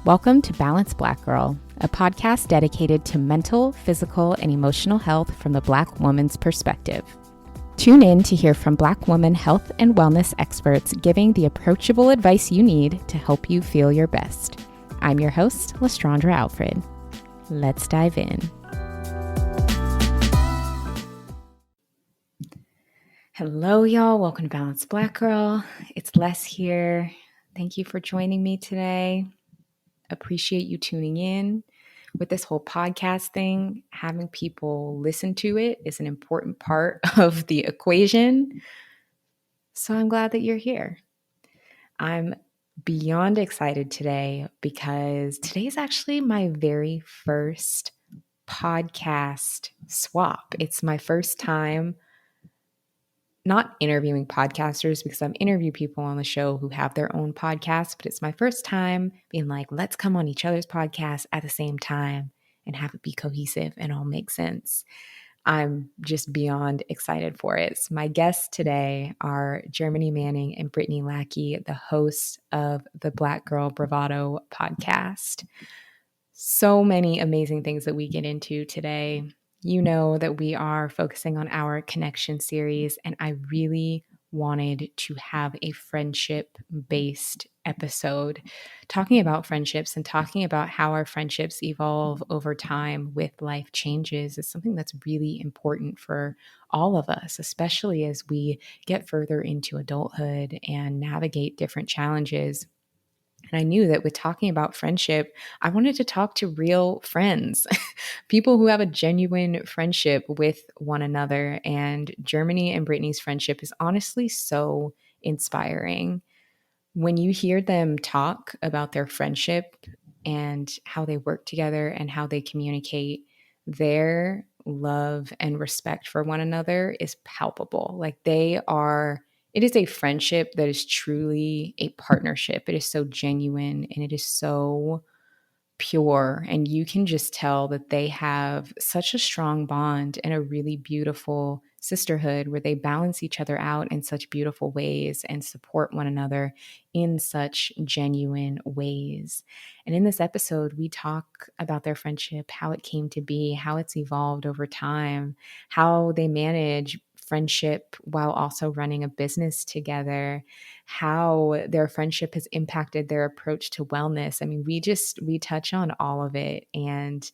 Welcome to Balanced Black Girl, a podcast dedicated to mental, physical, and emotional health from the Black woman's perspective. Tune in to hear from Black woman health and wellness experts giving the approachable advice you need to help you feel your best. I'm your host, Lestrandra Alfred. Let's dive in. Hello, y'all. Welcome to Balanced Black Girl. It's Les here. Thank you for joining me today. Appreciate you tuning in. With this whole podcast thing, having people listen to it is an important part of the equation. So I'm glad that you're here. I'm beyond excited today because today is actually my very first podcast swap. It's my first time not interviewing podcasters because I've interviewed people on the show who have their own podcasts, but it's my first time being like, let's come on each other's podcasts at the same time and have it be cohesive and all make sense. I'm just beyond excited for it. So my guests today are Germani Manning and Brittany Lackey, the hosts of the Black Girl Bravado podcast. So many amazing things that we get into today. You know that we are focusing on our connection series, and I really wanted to have a friendship-based episode talking about friendships and talking about how our friendships evolve over time with life changes is something that's really important for all of us, especially as we get further into adulthood and navigate different challenges. And I knew that with talking about friendship, I wanted to talk to real friends, people who have a genuine friendship with one another. And Germani and Brittany's friendship is honestly so inspiring. When you hear them talk about their friendship and how they work together and how they communicate, their love and respect for one another is palpable. It is a friendship that is truly a partnership. It is so genuine and it is so pure. And you can just tell that they have such a strong bond and a really beautiful sisterhood where they balance each other out in such beautiful ways and support one another in such genuine ways. And in this episode, we talk about their friendship, how it came to be, how it's evolved over time, how they manage friendship while also running a business together, how their friendship has impacted their approach to wellness. I mean, we touch on all of it. And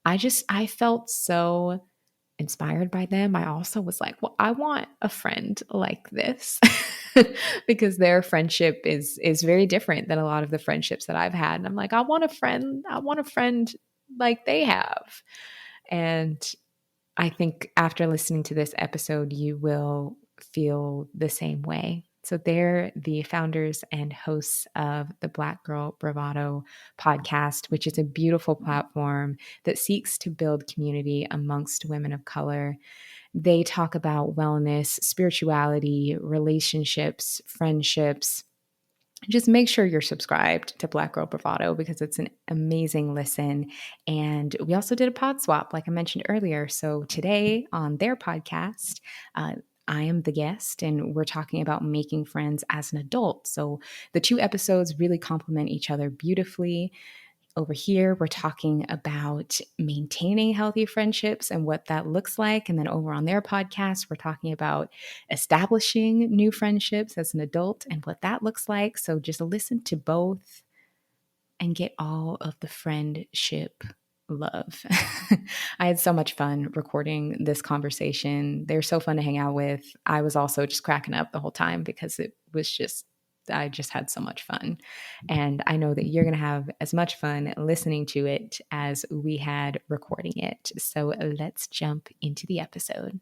I felt so inspired by them. I also was like, well, I want a friend like this because their friendship is very different than a lot of the friendships that I've had. And I'm like, I want a friend like they have. And I think after listening to this episode, you will feel the same way. So they're the founders and hosts of the Black Girl Bravado podcast, which is a beautiful platform that seeks to build community amongst women of color. They talk about wellness, spirituality, relationships, friendships. Just make sure you're subscribed to Black Girl Bravado because it's an amazing listen. And we also did a pod swap, like I mentioned earlier. So today on their podcast, I am the guest and we're talking about making friends as an adult. So the two episodes really complement each other beautifully. Over here, we're talking about maintaining healthy friendships and what that looks like. And then over on their podcast, we're talking about establishing new friendships as an adult and what that looks like. So just listen to both and get all of the friendship love. I had so much fun recording this conversation. They're so fun to hang out with. I was also just cracking up the whole time because I just had so much fun. And I know that you're going to have as much fun listening to it as we had recording it. So let's jump into the episode.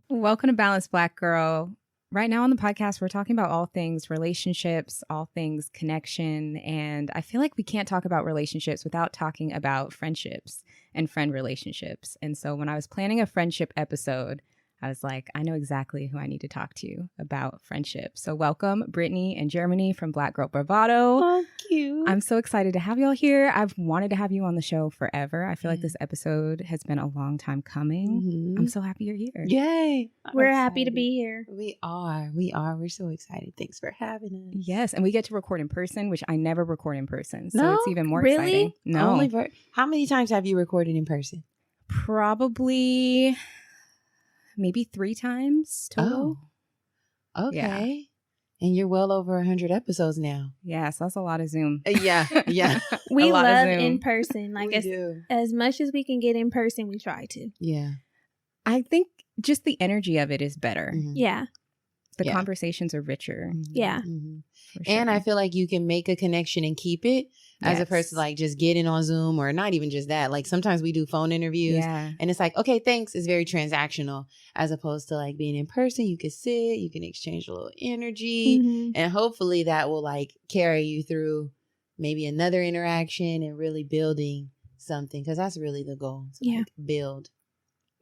Welcome to Balanced Black Girl. Right now on the podcast, we're talking about all things relationships, all things connection. And I feel like we can't talk about relationships without talking about friendships and friend relationships. And so when I was planning a friendship episode, I was like, I know exactly who I need to talk to about friendship. So welcome, Brittany and Germani from Black Girl Bravado. Oh, cute. I'm so excited to have y'all here. I've wanted to have you on the show forever. I feel like this episode has been a long time coming. Mm-hmm. I'm so happy you're here. Yay. We're happy to be here. We are. We're so excited. Thanks for having us. Yes, and we get to record in person, which I never record in person. So No? it's even more Really? exciting. No. How many times have you recorded in person? Probably maybe 3 times total. Oh, okay. And you're well over 100 episodes now. Yeah, so that's a lot of Zoom. Yeah. We A lot of love Zoom. in person. Like as much as we can get in person, we try to. Yeah. I think just the energy of it is better. Mhm. Yeah. The Yeah. conversations are richer. Mhm. Yeah. Mhm. For sure. And I feel like you can make a connection and keep it as Yes. opposed to like just getting on Zoom, or not even just that. Like sometimes we do phone interviews. Yeah. And it's like, okay, thanks. It's very transactional as opposed to like being in person. You can sit, you can exchange a little energy, Mhm. and hopefully that will like carry you through maybe another interaction and really building something. Cause that's really the goal. To Yeah. like build.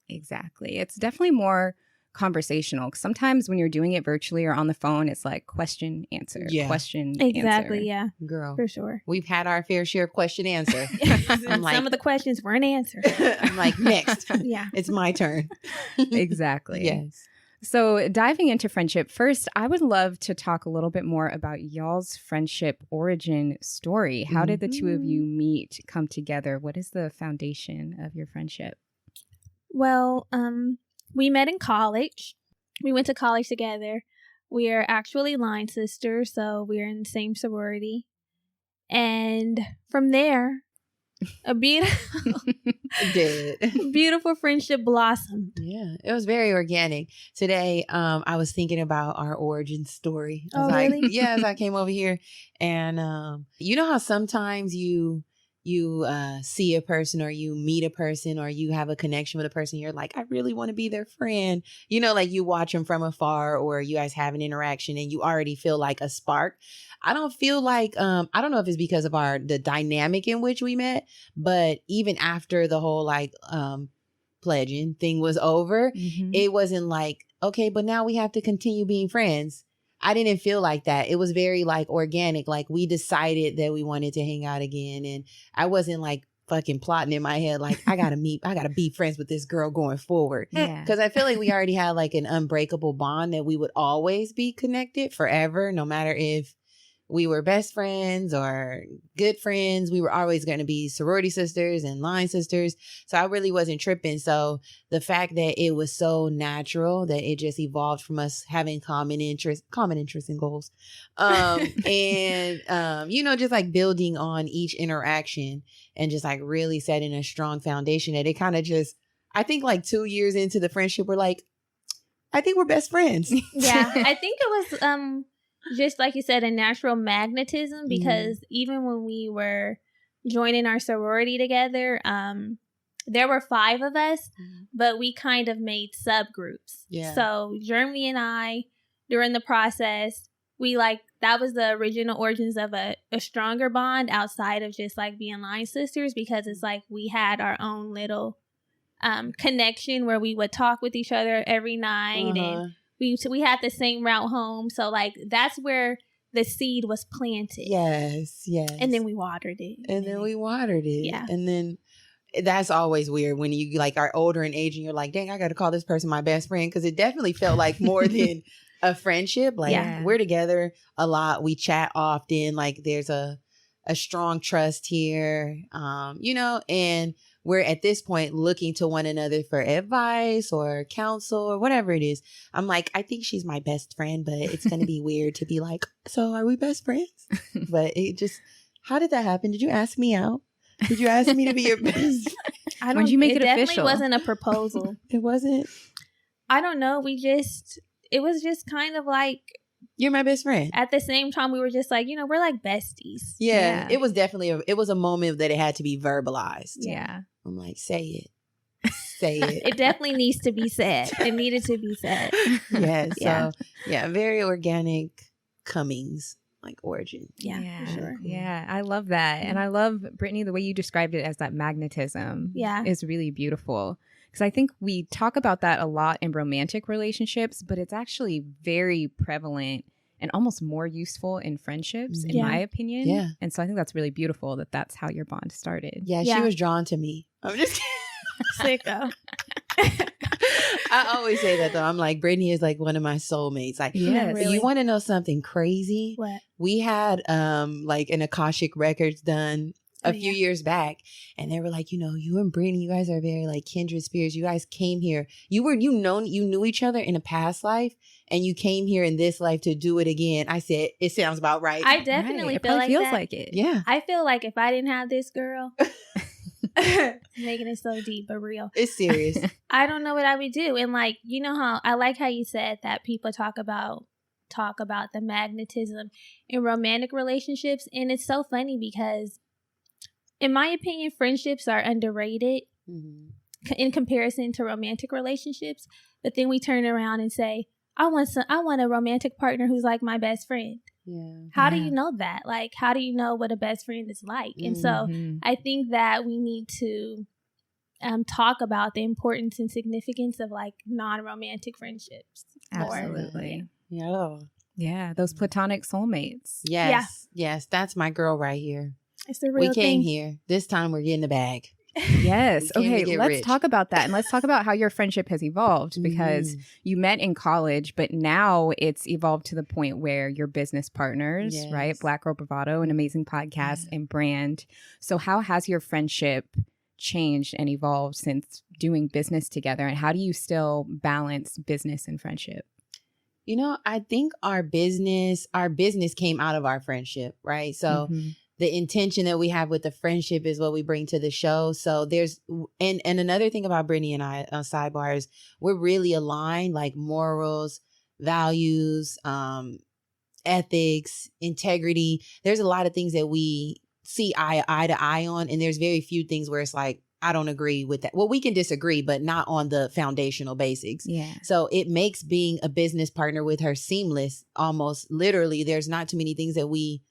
Exactly. It's definitely more conversational. Sometimes when you're doing it virtually or on the phone, it's like question, answer, Yeah. question, Exactly. answer. Yeah. Girl, For sure. we've had our fair share of question answer. Some like- of the questions weren't answered. I'm like, next. Yeah. It's my turn. Exactly. Yes. So diving into friendship, first, I would love to talk a little bit more about y'all's friendship origin story. How did the two of you meet, come together? What is the foundation of your friendship? Well, we met in college. We went to college together. We are actually line sisters, so we're in the same sorority. And from there, a beautiful, It did. beautiful friendship blossomed. Yeah, it was very organic. Today, I was thinking about our origin story. Oh, Like, really? yeah, as I came over here, and you know how sometimes you see a person or you meet a person or you have a connection with a person, you're like, I really want to be their friend. You know, like you watch them from afar or you guys have an interaction and you already feel like a spark. I don't feel like, I don't know if it's because of the dynamic in which we met, but even after the whole like pledging thing was over, it wasn't like, okay, but now we have to continue being friends. I didn't feel like that. It was very like organic. Like we decided that we wanted to hang out again. And I wasn't like fucking plotting in my head, like I gotta be friends with this girl going forward. Yeah. Cause I feel like we already had like an unbreakable bond that we would always be connected forever, no matter if we were best friends or good friends. We were always going to be sorority sisters and line sisters. So I really wasn't tripping. So the fact that it was so natural that it just evolved from us having common interests and goals. You know, just like building on each interaction and just like really setting a strong foundation that it kind of just, I think like 2 years into the friendship, we're like, I think we're best friends. Yeah. I think it was just like you said, a natural magnetism, because even when we were joining our sorority together, there were 5 of us, but we kind of made subgroups. Yeah. So Germani and I, during the process, that was the original origins of a stronger bond outside of just like being line sisters, because it's like we had our own little connection where we would talk with each other every night, and we had the same route home. So like that's where the seed was planted. Yes. And then we watered it. And then we watered it. Yeah. And then that's always weird when you like are older in age and you're like, dang, I got to call this person my best friend. Cause it definitely felt like more than a friendship. Like we're together a lot. We chat often. Like there's a strong trust here. You know, and we're at this point looking to one another for advice or counsel or whatever it is. I'm like, I think she's my best friend, but it's going to be weird to be like, so are we best friends? But it just, how did that happen? Did you ask me out? Did you ask me to be your best friend? When did you make it definitely official? Wasn't a proposal. It wasn't. I don't know. It was just kind of like, you're my best friend. at the same time, we were just like, we're like besties. Yeah. It was definitely, it was a moment that it had to be verbalized. Yeah. I'm like, say it. Say it. It definitely needs to be said. It needed to be said. Yeah. Yeah. So, yeah, very organic comings, like origin. Yeah, for sure. Yeah, I love that. And I love, Brittany, the way you described it as that magnetism. Yeah. Is really beautiful. Because I think we talk about that a lot in romantic relationships, but it's actually very prevalent and almost more useful in friendships, in my opinion. Yeah. And so I think that's really beautiful that that's how your bond started. Yeah, she was drawn to me. I'm just kidding. Sicko. I always say that though. I'm like, Brittany is like one of my soulmates. Like, Yes. Really? You want to know something crazy? What? We had like an Akashic Records done a few years back, and they were like, you and Brittany, you guys are very like kindred spirits. You guys came here. You knew each other in a past life, and you came here in this life to do it again. I said, it sounds about right. I definitely It feel like feels that. like it. Yeah. I feel like if I didn't have this girl, making it so deep but real. It's serious. I don't know what I would do. And like, how I like how you said that people talk about the magnetism in romantic relationships. And it's so funny because in my opinion, friendships are underrated in comparison to romantic relationships. But then we turn around and say, I want a romantic partner who's like my best friend. Yeah. How do you know that? Like, how do you know what a best friend is like? And so I think that we need to talk about the importance and significance of like non-romantic friendships. Absolutely. Yeah. Those platonic soulmates. Yes. Yes. That's my girl right here. It's the real We came thing. here. This time we're getting the bag. Yes. We came to Okay. get Let's rich. talk about that. And let's talk about how your friendship has evolved, because you met in college, but now it's evolved to the point where you're business partners, right? Black Girl Bravado, an amazing podcast and brand. So how has your friendship changed and evolved since doing business together? And how do you still balance business and friendship? I think our business came out of our friendship, right? So the intention that we have with the friendship is what we bring to the show. So there's, and another thing about Brittany and I, sidebar, is we're really aligned, like morals, values, ethics, integrity. There's a lot of things that we see eye to eye on. And there's very few things where it's like, I don't agree with that. Well, we can disagree, but not on the foundational basics. Yeah. So it makes being a business partner with her seamless, almost literally. There's not too many things that we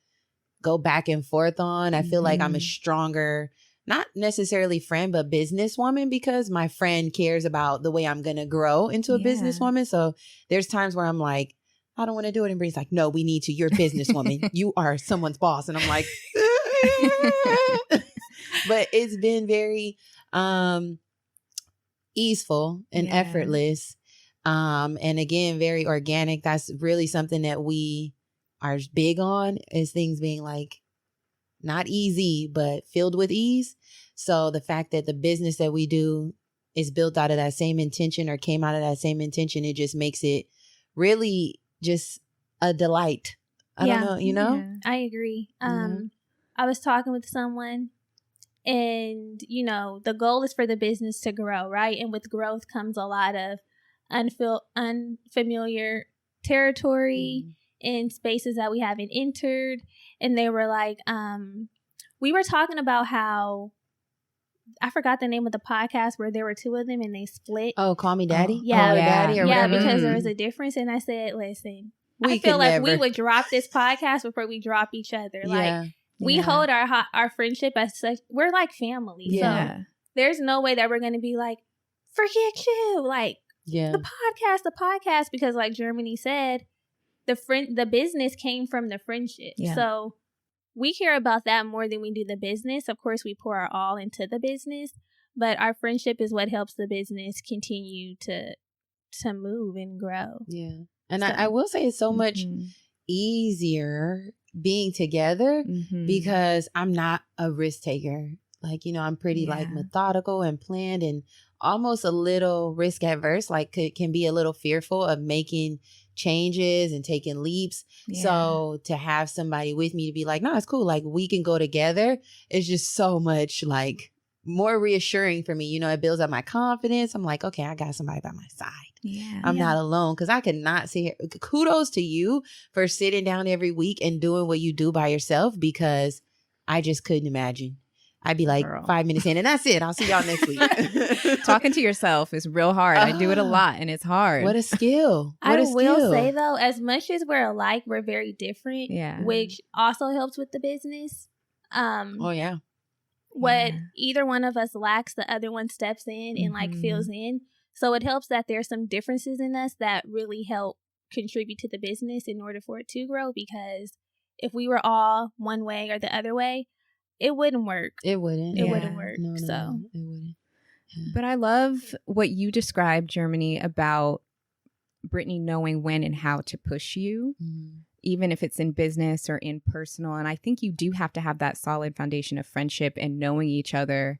go back and forth on. I feel like I'm a stronger, not necessarily friend, but businesswoman, because my friend cares about the way I'm going to grow into a businesswoman. So there's times where I'm like, I don't want to do it. And Brittany's like, no, we need to. You're a businesswoman. You are someone's boss. And I'm like, but it's been very easeful and effortless. And again, very organic. That's really something that we are big on, is things being like not easy, but filled with ease. So the fact that the business that we do is built out of that same intention, or came out of that same intention, it just makes it really just a delight. I don't know, Yeah. I agree. I was talking with someone, and the goal is for the business to grow, right? And with growth comes a lot of unfamiliar territory in spaces that we haven't entered. And they were like, we were talking about how, I forgot the name of the podcast where there were two of them and they split. Oh, Call Me Daddy? Yeah. Call Her Daddy or whatever. Because there was a difference. And I said, listen, We I feel could like never. we would drop this podcast before we drop each other. Yeah. Like, we hold our friendship as such. We're like family. Yeah. So there's no way that we're going to be like, forget you. Like, the podcast, because like Germani said, the business came from the friendship. Yeah. So we care about that more than we do the business. Of course, we pour our all into the business, but our friendship is what helps the business continue to move and grow. Yeah. And So- I will say it's so much easier being together because I'm not a risk taker. Like, I'm pretty like methodical and planned and almost a little risk adverse, like can be a little fearful of making changes and taking leaps. Yeah. So to have somebody with me to be like, no, it's cool. Like we can go together. It's just so much like more reassuring for me. It builds up my confidence. I'm like, okay, I got somebody by my side. Yeah. I'm not alone, because I could not sit here. Kudos to you for sitting down every week and doing what you do by yourself, because I just couldn't imagine. I'd be like, Girl. 5 minutes in and that's it. I'll see y'all next week. Talking to yourself is real hard. I do it a lot and it's hard. What a skill. I will say though, as much as we're alike, we're very different. Yeah. Which also helps with the business. Oh yeah. what either one of us lacks, the other one steps in and like fills in. So it helps that there's some differences in us that really help contribute to the business in order for it to grow, because if we were all one way or the other way, it wouldn't work. It wouldn't. It wouldn't work. No, so it wouldn't. Yeah. But I love what you described, Germani, about Brittany knowing when and how to push you, even if it's in business or in personal. And I think you do have to have that solid foundation of friendship and knowing each other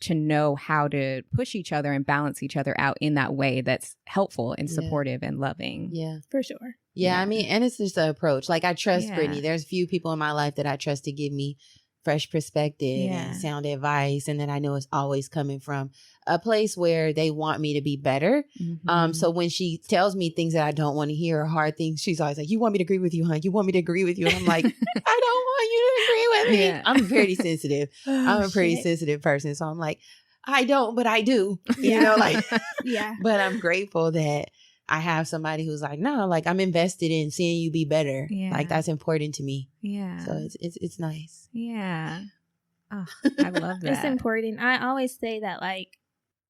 to know how to push each other and balance each other out in that way that's helpful and supportive and loving. Yeah, for sure. Yeah, I mean, and it's just an approach. Like, I trust Brittany. There's few people in my life that I trust to give me fresh perspective and sound advice, and that I know it's always coming from a place where they want me to be better. So when she tells me things that I don't want to hear or hard things, she's always like, "You want me to agree with you, huh? You want me to agree with you?" And I'm like, "I don't want you to agree with me." Yeah. I'm very sensitive. I'm a pretty sensitive person, so I'm like, I don't, but I do. You know, like, But I'm grateful that I have somebody who's like, no, like, I'm invested in seeing you be better. Yeah. Like, that's important to me. Yeah. So it's nice. Yeah. Oh, I love that. It's important. I always say that, like,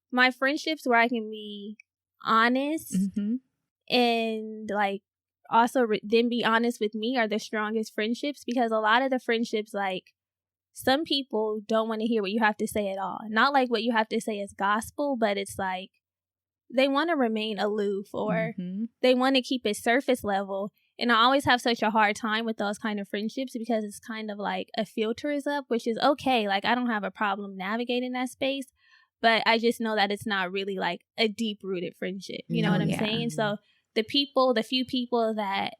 my friendships where I can be honest and, like, also then be honest with me are the strongest friendships, because a lot of the friendships, like, some people don't want to hear what you have to say at all. Not like what you have to say is gospel, but it's like, they want to remain aloof, or they want to keep it surface level. And I always have such a hard time with those kind of friendships, because it's kind of like a filter is up, which is okay. Like, I don't have a problem navigating that space, but I just know that it's not really like a deep rooted friendship. You know what I'm saying? So the few people that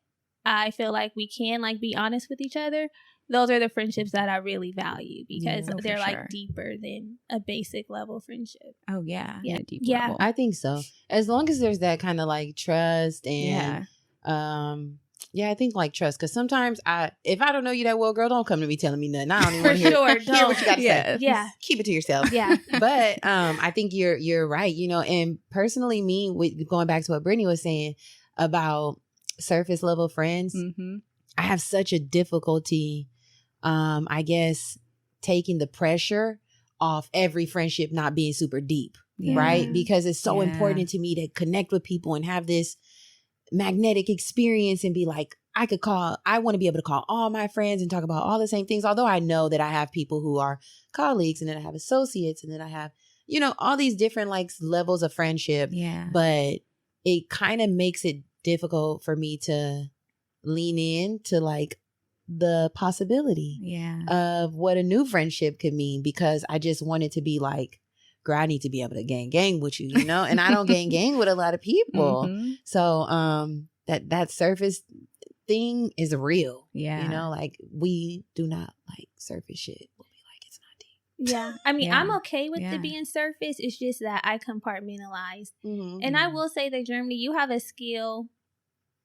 I feel like we can like be honest with each other, those are the friendships that I really value, because they're like deeper than a basic level friendship. Oh yeah. Yeah. Deep level. I think so. As long as there's that kind of like trust and I think like trust, because sometimes if I don't know you that well, girl, don't come to me telling me nothing. I don't even want to hear what you got to say. Yeah. Keep it to yourself. Yeah. But I think you're right, you know, and personally me, with going back to what Brittany was saying about surface level friends, I have such a difficulty, I guess, taking the pressure off every friendship not being super deep, right? Because it's so important to me to connect with people and have this magnetic experience and be like, I want to be able to call all my friends and talk about all the same things. Although I know that I have people who are colleagues, and then I have associates, and then I have, you know, all these different like levels of friendship. Yeah. But it kind of makes it difficult for me to lean in to like the possibility of what a new friendship could mean, because I just want it to be like, girl, I need to be able to gang with you, you know, and I don't gang with a lot of people. So that surface thing is real. Yeah. You know, like, we do not like surface shit. We'll be like, it's not deep. Yeah. I mean, I'm okay with it being surface. It's just that I compartmentalize. And I will say that, Germani, you have a skill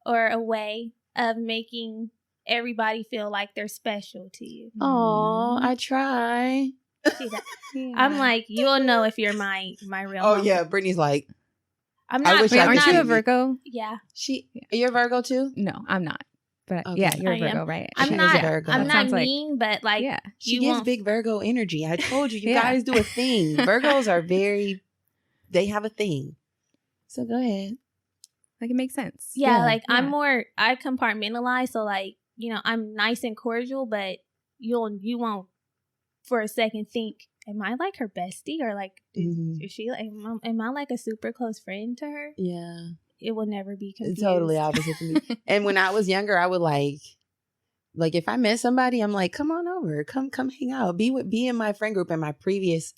or a way of making everybody feel like they're special to you. Oh, I try. I'm like, you'll know if you're my real mom. Yeah, Brittany's like, I'm not. Aren't you a Virgo? Yeah. You're a Virgo too? No, I'm not. But yeah, you're a Virgo, right? I'm not mean, but like, she gives big Virgo energy. I told you, you guys do a thing. Virgos are they have a thing. So go ahead. Like, it makes sense. Yeah, like I compartmentalize. So like, you know, I'm nice and cordial, but you won't for a second think, am I like her bestie, or like, is she like, am I like a super close friend to her? Yeah. It will never be confused. It's totally opposite to me. And when I was younger, I would like if I met somebody, I'm like, come on over, come hang out, be in my friend group. And my previous,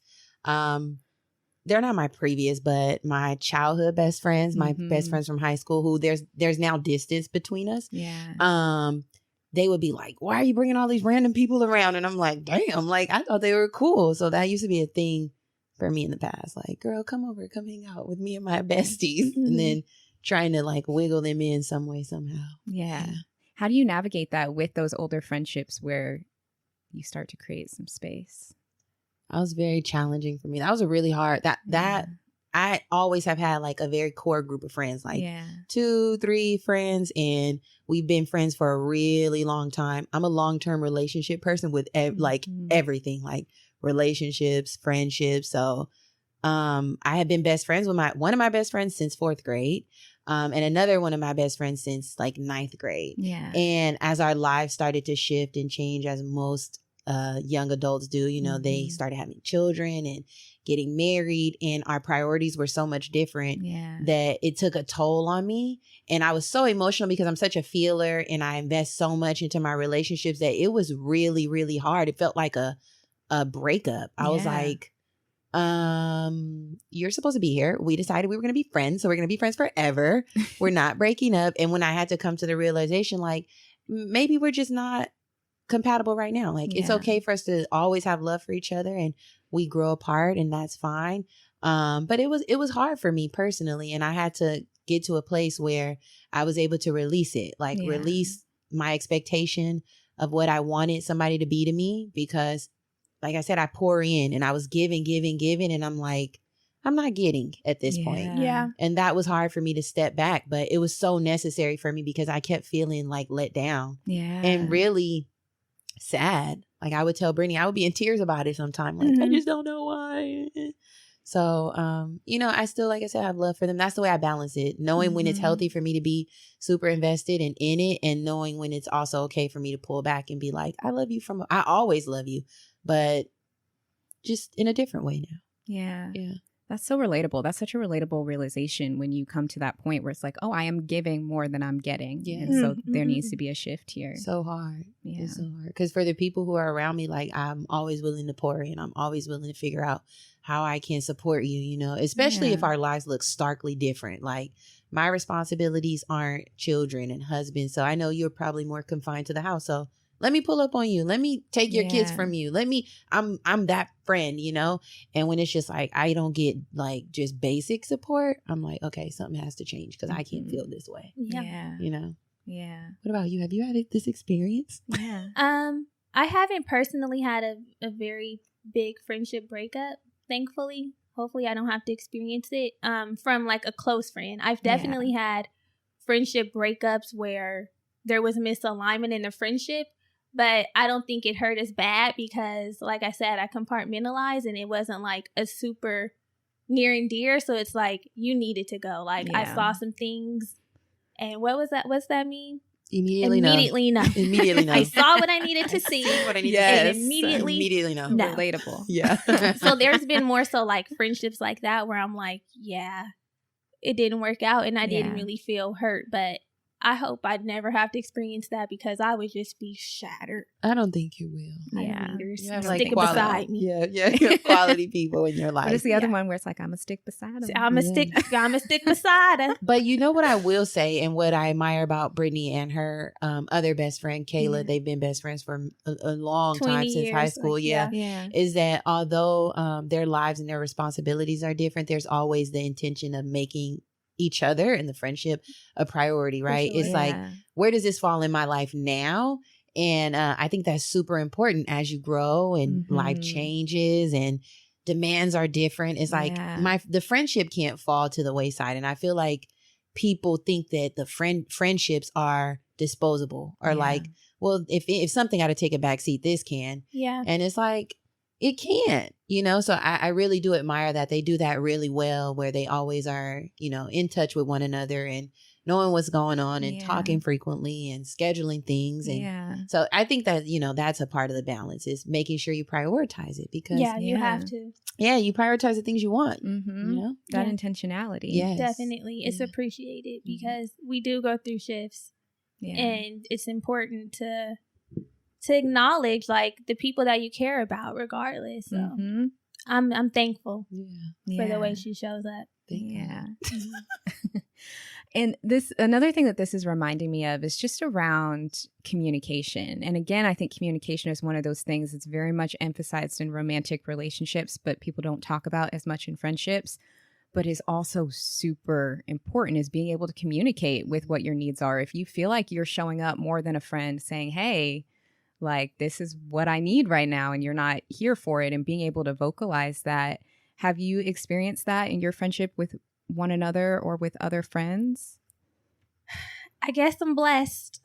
they're not my previous, but my childhood best friends, my best friends from high school, who there's now distance between us. Yeah. They would be like, why are you bringing all these random people around? And I'm like, damn, like, I thought they were cool. So that used to be a thing for me in the past. Like, girl, come over, come hang out with me and my besties. And then trying to like wiggle them in some way, somehow. Yeah. How do you navigate that with those older friendships where you start to create some space? That was very challenging for me. That was a really hard, that I always have had like a very core group of friends, like 2-3 friends, and we've been friends for a really long time. I'm a long-term relationship person with like everything, like relationships, friendships. So I had been best friends with one of my best friends since 4th grade. And another one of my best friends since like 9th grade. Yeah. And as our lives started to shift and change, as most young adults do, you know, they started having children and getting married, and our priorities were so much different that it took a toll on me. And I was so emotional because I'm such a feeler and I invest so much into my relationships that it was really, really hard. It felt like a breakup. I was like, you're supposed to be here. We decided we were going to be friends. So we're going to be friends forever. We're not breaking up. And when I had to come to the realization, like, maybe we're just not compatible right now. Like, it's okay for us to always have love for each other, and we grow apart, and that's fine. But it was hard for me personally. And I had to get to a place where I was able to release it, like release my expectation of what I wanted somebody to be to me, because like I said, I pour in and I was giving. And I'm like, I'm not getting at this point. Yeah. And that was hard for me to step back, but it was so necessary for me because I kept feeling like let down and really sad. Like I would tell Brittany, I would be in tears about it sometimes. Like, I just don't know why. So, you know, I still, like I said, have love for them. That's the way I balance it. Knowing when it's healthy for me to be super invested and in it, and knowing when it's also okay for me to pull back and be like, I love you I always love you, but just in a different way now. Yeah. Yeah. That's so relatable. That's such a relatable realization when you come to that point where it's like, oh, I am giving more than I'm getting. Yeah. And so there needs to be a shift here. So hard. Yeah. It's so hard. Because for the people who are around me, like, I'm always willing to pour in. I'm always willing to figure out how I can support you, you know, especially if our lives look starkly different. Like, my responsibilities aren't children and husbands. So I know you're probably more confined to the house. So let me pull up on you. Let me take your kids from you. I'm that friend, you know? And when it's just like, I don't get like just basic support, I'm like, okay, something has to change because I can't feel this way. Yeah. You know? Yeah. What about you? Have you had this experience? Yeah. I haven't personally had a very big friendship breakup, thankfully. Hopefully I don't have to experience it from like a close friend. I've definitely had friendship breakups where there was misalignment in the friendship, but I don't think it hurt as bad because, like I said, I compartmentalized and it wasn't like a super near and dear. So it's like you needed to go. Like I saw some things, and what was that? What's that mean? Immediately no. Immediately no. I saw what I needed to see. What I needed and to see. immediately no. Relatable. Yeah. So there's been more so like friendships like that where I'm like, yeah, it didn't work out and I didn't really feel hurt, but I hope I'd never have to experience that because I would just be shattered. I don't think you will. Yeah. You have Sticking beside me. Yeah. You have quality people in your life. But it's the other one where it's like, I'm a stick beside him. I'm a stick beside her. But you know what I will say, and what I admire about Brittany and her other best friend, Kayla, they've been best friends for a long time since high school. Like, is that although their lives and their responsibilities are different, there's always the intention of making each other and the friendship a priority, right? Sure. It's like, where does this fall in my life now? And I think that's super important as you grow and life changes and demands are different. It's like the friendship can't fall to the wayside. And I feel like people think that the friendships are disposable or like, well, if something got to take a back seat, this can. Yeah. And it's like, it can't, you know? So I really do admire that they do that really well, where they always are, you know, in touch with one another and knowing what's going on and talking frequently and scheduling things. And so I think that, you know, that's a part of the balance, is making sure you prioritize it, because you have to. Yeah, you prioritize the things you want. You know? That intentionality. Yes. Definitely. It's appreciated because we do go through shifts. And it's important to acknowledge like the people that you care about regardless. So I'm thankful for the way she shows up. And another thing that this is reminding me of is just around communication. And again, I think communication is one of those things that's very much emphasized in romantic relationships, but people don't talk about as much in friendships, but is also super important, is being able to communicate with what your needs are. If you feel like you're showing up more than a friend saying, hey, like, this is what I need right now, and you're not here for it, and being able to vocalize that. Have you experienced that in your friendship with one another or with other friends? I guess I'm blessed.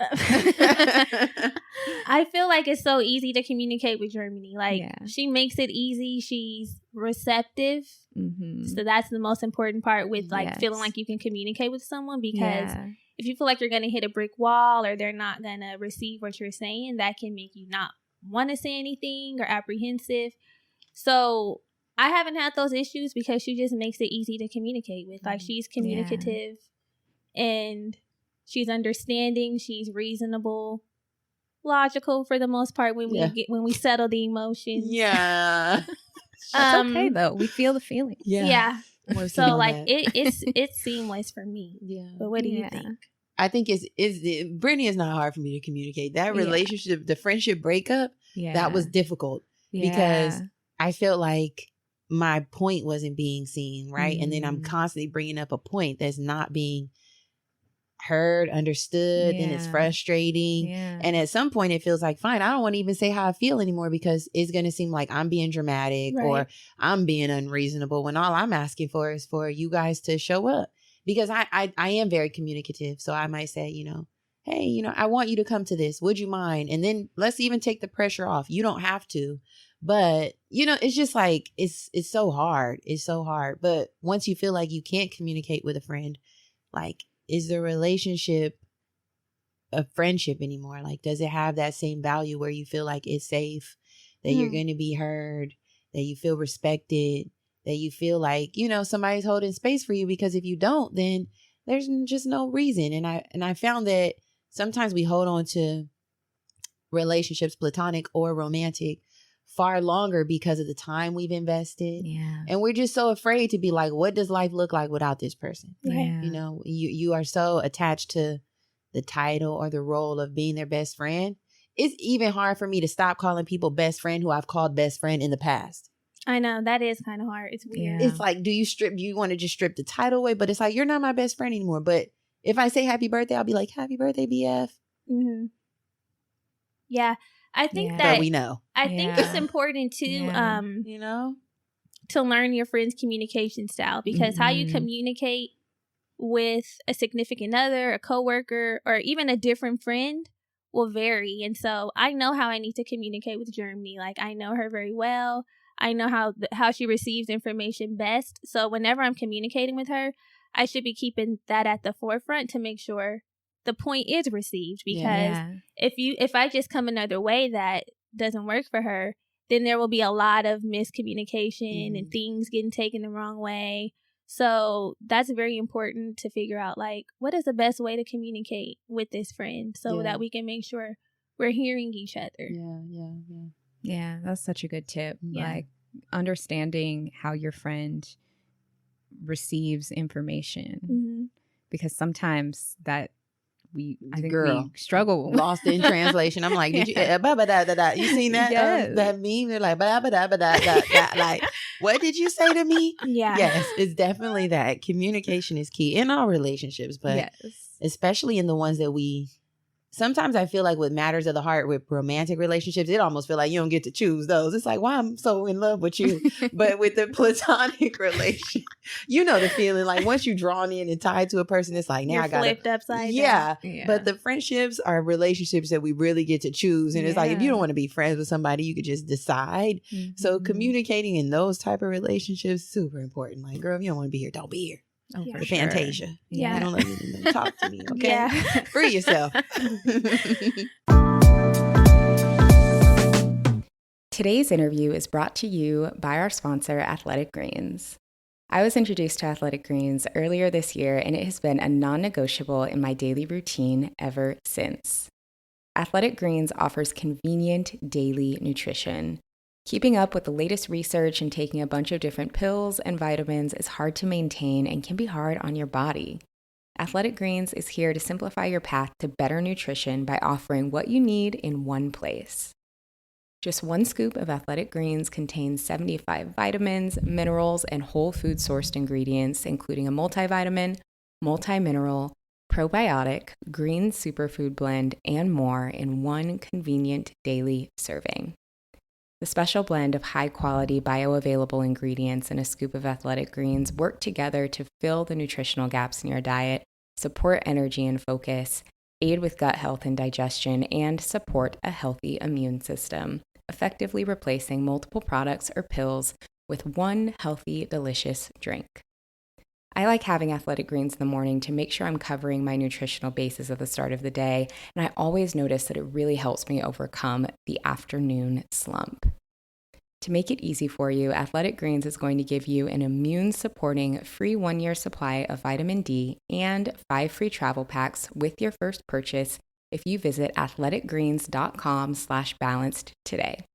I feel like it's so easy to communicate with Germani. Like, she makes it easy. She's receptive. Mm-hmm. So that's the most important part with like feeling like you can communicate with someone, because if you feel like you're going to hit a brick wall or they're not going to receive what you're saying, that can make you not want to say anything or apprehensive. So I haven't had those issues because she just makes it easy to communicate with. Like, she's communicative and she's understanding. She's reasonable, logical for the most part when we settle the emotions. Yeah. That's okay though. We feel the feeling. Yeah. So like it's seamless for me. Yeah. But what do you think? I think Brittany is not hard for me to communicate. That relationship, the friendship breakup, that was difficult because I felt like my point wasn't being seen, right? And then I'm constantly bringing up a point that's not being heard, understood, and it's frustrating. And at some point it feels like, fine, I don't want to even say how I feel anymore because it's going to seem like I'm being dramatic or I'm being unreasonable when all I'm asking for is for you guys to show up. Because I am very communicative. So I might say, hey, I want you to come to this. Would you mind? And then let's even take the pressure off. You don't have to. But, it's just like, it's so hard. It's so hard. But once you feel like you can't communicate with a friend, like, is the relationship a friendship anymore? Like, does it have that same value where you feel like it's safe, that you're going to be heard, that you feel respected, that you feel like, somebody's holding space for you? Because if you don't, then there's just no reason. And I found that sometimes we hold on to relationships, platonic or romantic, far longer because of the time we've invested. Yeah. And we're just so afraid to be like, what does life look like without this person? Yeah. You are so attached to the title or the role of being their best friend. It's even hard for me to stop calling people best friend who I've called best friend in the past. I know, that is kind of hard. It's weird. It's like, do you want to just strip the title away? But it's like, you're not my best friend anymore. But if I say happy birthday, I'll be like, happy birthday, BF. Mm-hmm. Yeah. I think that we know. I think it's important too, to learn your friend's communication style, because how you communicate with a significant other, a coworker, or even a different friend will vary. And so I know how I need to communicate with Germani. Like, I know her very well. I know how she receives information best. So whenever I'm communicating with her, I should be keeping that at the forefront to make sure the point is received. Because if I just come another way that doesn't work for her, then there will be a lot of miscommunication and things getting taken the wrong way. So that's very important to figure out, like, what is the best way to communicate with this friend so that we can make sure we're hearing each other. Yeah, that's such a good tip. Like, understanding how your friend receives information, because sometimes that we struggle. Lost in translation. I'm like, did you you seen that that meme? They're like, like, what did you say to me? Yes, it's definitely that. Communication is key in all relationships, but especially in the ones that sometimes I feel like with matters of the heart, with romantic relationships, it almost feel like you don't get to choose those. It's like, why I'm so in love with you. But with the platonic relationship, the feeling like once you're drawn in and tied to a person, it's like, now you're I got flipped upside down. But the friendships are relationships that we really get to choose. And it's like, if you don't want to be friends with somebody, you could just decide. So communicating in those type of relationships, super important. Like, girl, if you don't want to be here, don't be here. Oh, for Fantasia. Sure. Yeah. Don't let me talk to me. Okay. Free yourself. Today's interview is brought to you by our sponsor, Athletic Greens. I was introduced to Athletic Greens earlier this year, and it has been a non-negotiable in my daily routine ever since. Athletic Greens offers convenient daily nutrition. Keeping up with the latest research and taking a bunch of different pills and vitamins is hard to maintain and can be hard on your body. Athletic Greens is here to simplify your path to better nutrition by offering what you need in one place. Just one scoop of Athletic Greens contains 75 vitamins, minerals, and whole food sourced ingredients, including a multivitamin, multi-mineral, probiotic, green superfood blend, and more in one convenient daily serving. The special blend of high-quality bioavailable ingredients and a scoop of Athletic Greens work together to fill the nutritional gaps in your diet, support energy and focus, aid with gut health and digestion, and support a healthy immune system, effectively replacing multiple products or pills with one healthy, delicious drink. I like having athletic greens in the morning to make sure I'm covering my nutritional bases at the start of the day, and I always notice that it really helps me overcome the afternoon slump. To make it easy for you, Athletic Greens is going to give you an immune-supporting free 1-year supply of vitamin D and 5 free travel packs with your first purchase if you visit athleticgreens.com/balanced today.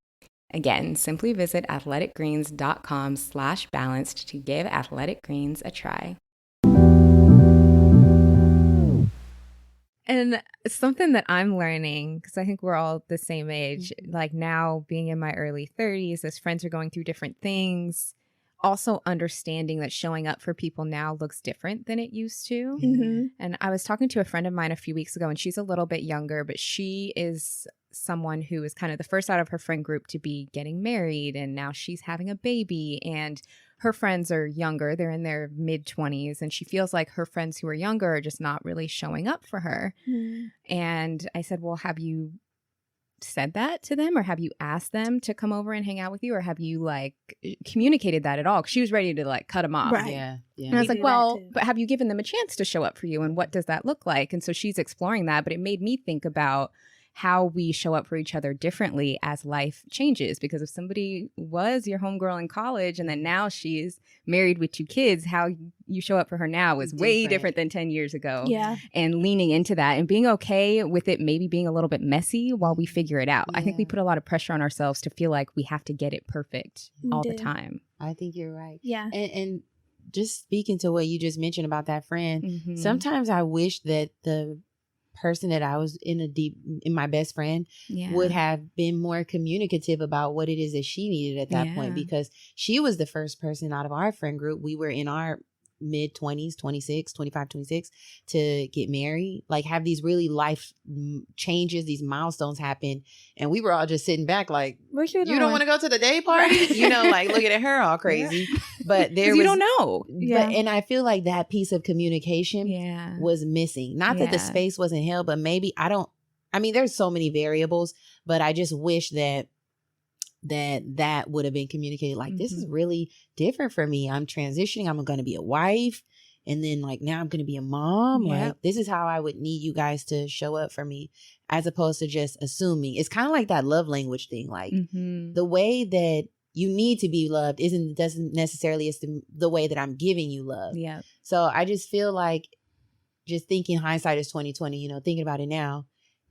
Again, simply visit athleticgreens.com/balanced to give Athletic Greens a try. And something that I'm learning, because I think we're all the same age, like now being in my early 30s, as friends are going through different things, also understanding that showing up for people now looks different than it used to. Mm-hmm. And I was talking to a friend of mine a few weeks ago, and she's a little bit younger, but she is someone who is kind of the first out of her friend group to be getting married, and now she's having a baby, and her friends are younger. They're in their mid-20s, and she feels like her friends who are younger are just not really showing up for her. Mm-hmm. And I said, well, have you said that to them, or have you asked them to come over and hang out with you, or have you like communicated that at all? Because she was ready to like cut them off. Right. Yeah. And I was We like, do that well, too. but have you given them a chance to show up for you, and what does that look like? And so she's exploring that, but it made me think about how we show up for each other differently as life changes. Because if somebody was your homegirl in college and then now she's married with 2 kids, how you show up for her now is way different than 10 years ago. Yeah. And leaning into that and being okay with it maybe being a little bit messy while we figure it out. I think we Yeah. put a lot of pressure on ourselves to feel like we have to get it perfect We all the do. time. I think you're right. Yeah. And just speaking to what you just mentioned about that friend, Mhm. sometimes I wish that the person that I was in my best friend Yeah. would have been more communicative about what it is that she needed at that point, Yeah. because she was the first person out of our friend group. We were in our mid 20s, 26, 25, 26 to get married, like have these really life changes, these milestones happen. And we were all just sitting back like, What you you don't want to go to the day party? You know, like looking at her all crazy. But there was, you don't know. Yeah. and I feel like that piece of communication Yeah. was missing. Not that the Yeah. space wasn't held, but maybe there's so many variables, but I just wish that would have been communicated. Like, this is really different for me. I'm transitioning. I'm going to be a wife. And then like, now I'm going to be a mom. Yep. Like, this is how I would need you guys to show up for me, as opposed to just assuming. It's kind of like that love language thing. Like the way that you need to be loved doesn't necessarily is the way that I'm giving you love. Yeah. So I just feel like, just thinking hindsight is 2020, you know, thinking about it now,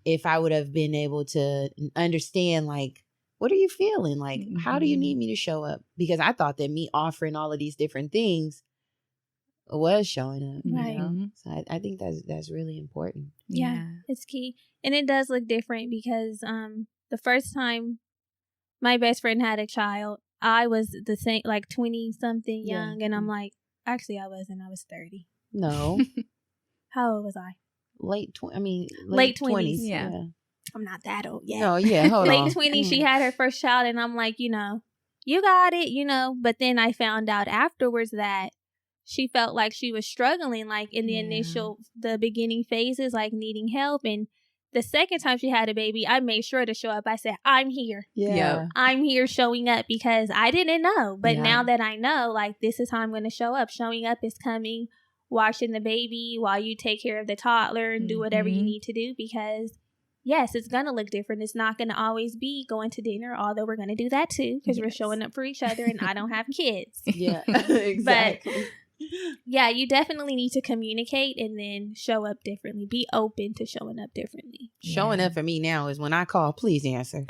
if I would have been able to understand, like, what are you feeling? Like, how do you need me to show up? Because I thought that me offering all of these different things was showing up. Right. You know? So I think that's really important. Yeah. It's key. And it does look different because the first time my best friend had a child, I was the same, like 20 something young. And I'm like, actually I wasn't. I was 30. No. How old was I? late 20s. Yeah. I'm not that old yet. No, yeah, hold on. Late 20s, she had her first child, and I'm like, you know, you got it, you know. But then I found out afterwards that she felt like she was struggling, like in the the beginning phases, like needing help. And the second time she had a baby, I made sure to show up. I said, I'm here. Yeah. I'm here showing up, because I didn't know. But now that I know, like, this is how I'm going to show up. Showing up is coming, watching the baby while you take care of the toddler and do whatever you need to do, because yes, it's going to look different. It's not going to always be going to dinner, although we're going to do that too, because we're showing up for each other, and I don't have kids. Yeah, exactly. But yeah, you definitely need to communicate and then show up differently. Be open to showing up differently. Showing up for me now is when I call, please answer.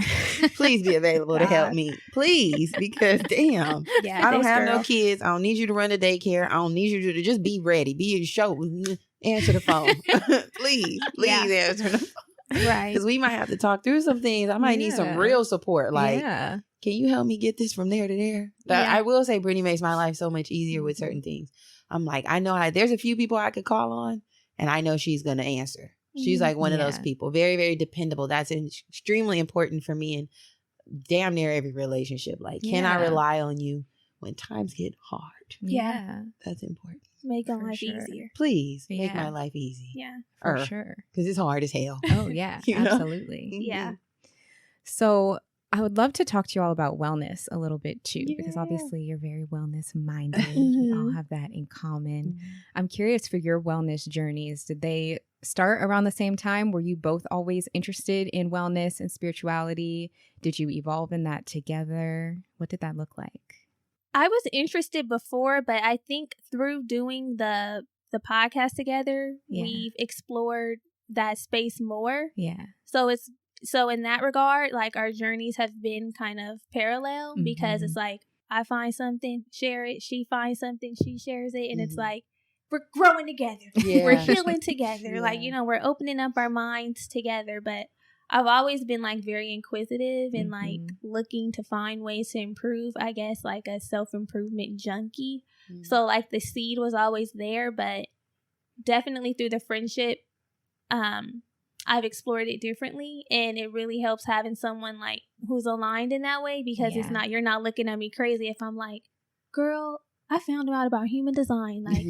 Please be available to help me. Please, because damn, I don't have no kids. I don't need you to run to daycare. I don't need you to just be ready. Answer the phone. Please answer the phone. Right. Because we might have to talk through some things. I might need some real support. Like, can you help me get this from there to there? But I will say Brittany makes my life so much easier with certain things. I'm like, I know there's a few people I could call on, and I know she's going to answer. She's like one of those people. Very, very dependable. That's extremely important for me in damn near every relationship. Like, can I rely on you when times get hard? Yeah. That's important. Make For life sure. easier. Please make Yeah. my life easy. Yeah. For sure. Because it's hard as hell. Oh, yeah. You know? Absolutely. Yeah. So I would love to talk to you all about wellness a little bit too, because Yeah. obviously you're very wellness minded. We all Mhm. have that in common. Mhm. I'm curious for your wellness journeys. Did they start around the same time? Were you both always interested in wellness and spirituality? Did you evolve in that together? What did that look like? I was interested before, but I think through doing the podcast together, Yeah. we've explored that space more. Yeah. So in that regard, like our journeys have been kind of parallel because it's like I find something, share it, she finds something, she shares it, and it's like we're growing together. Yeah. We're healing together. Yeah. Like, we're opening up our minds together, but I've always been like very inquisitive and like looking to find ways to improve, I guess, like a self-improvement junkie. So like the seed was always there, but definitely through the friendship, I've explored it differently, and it really helps having someone like who's aligned in that way, because it's not, you're not looking at me crazy if I'm like, girl, I found out about human design. Like,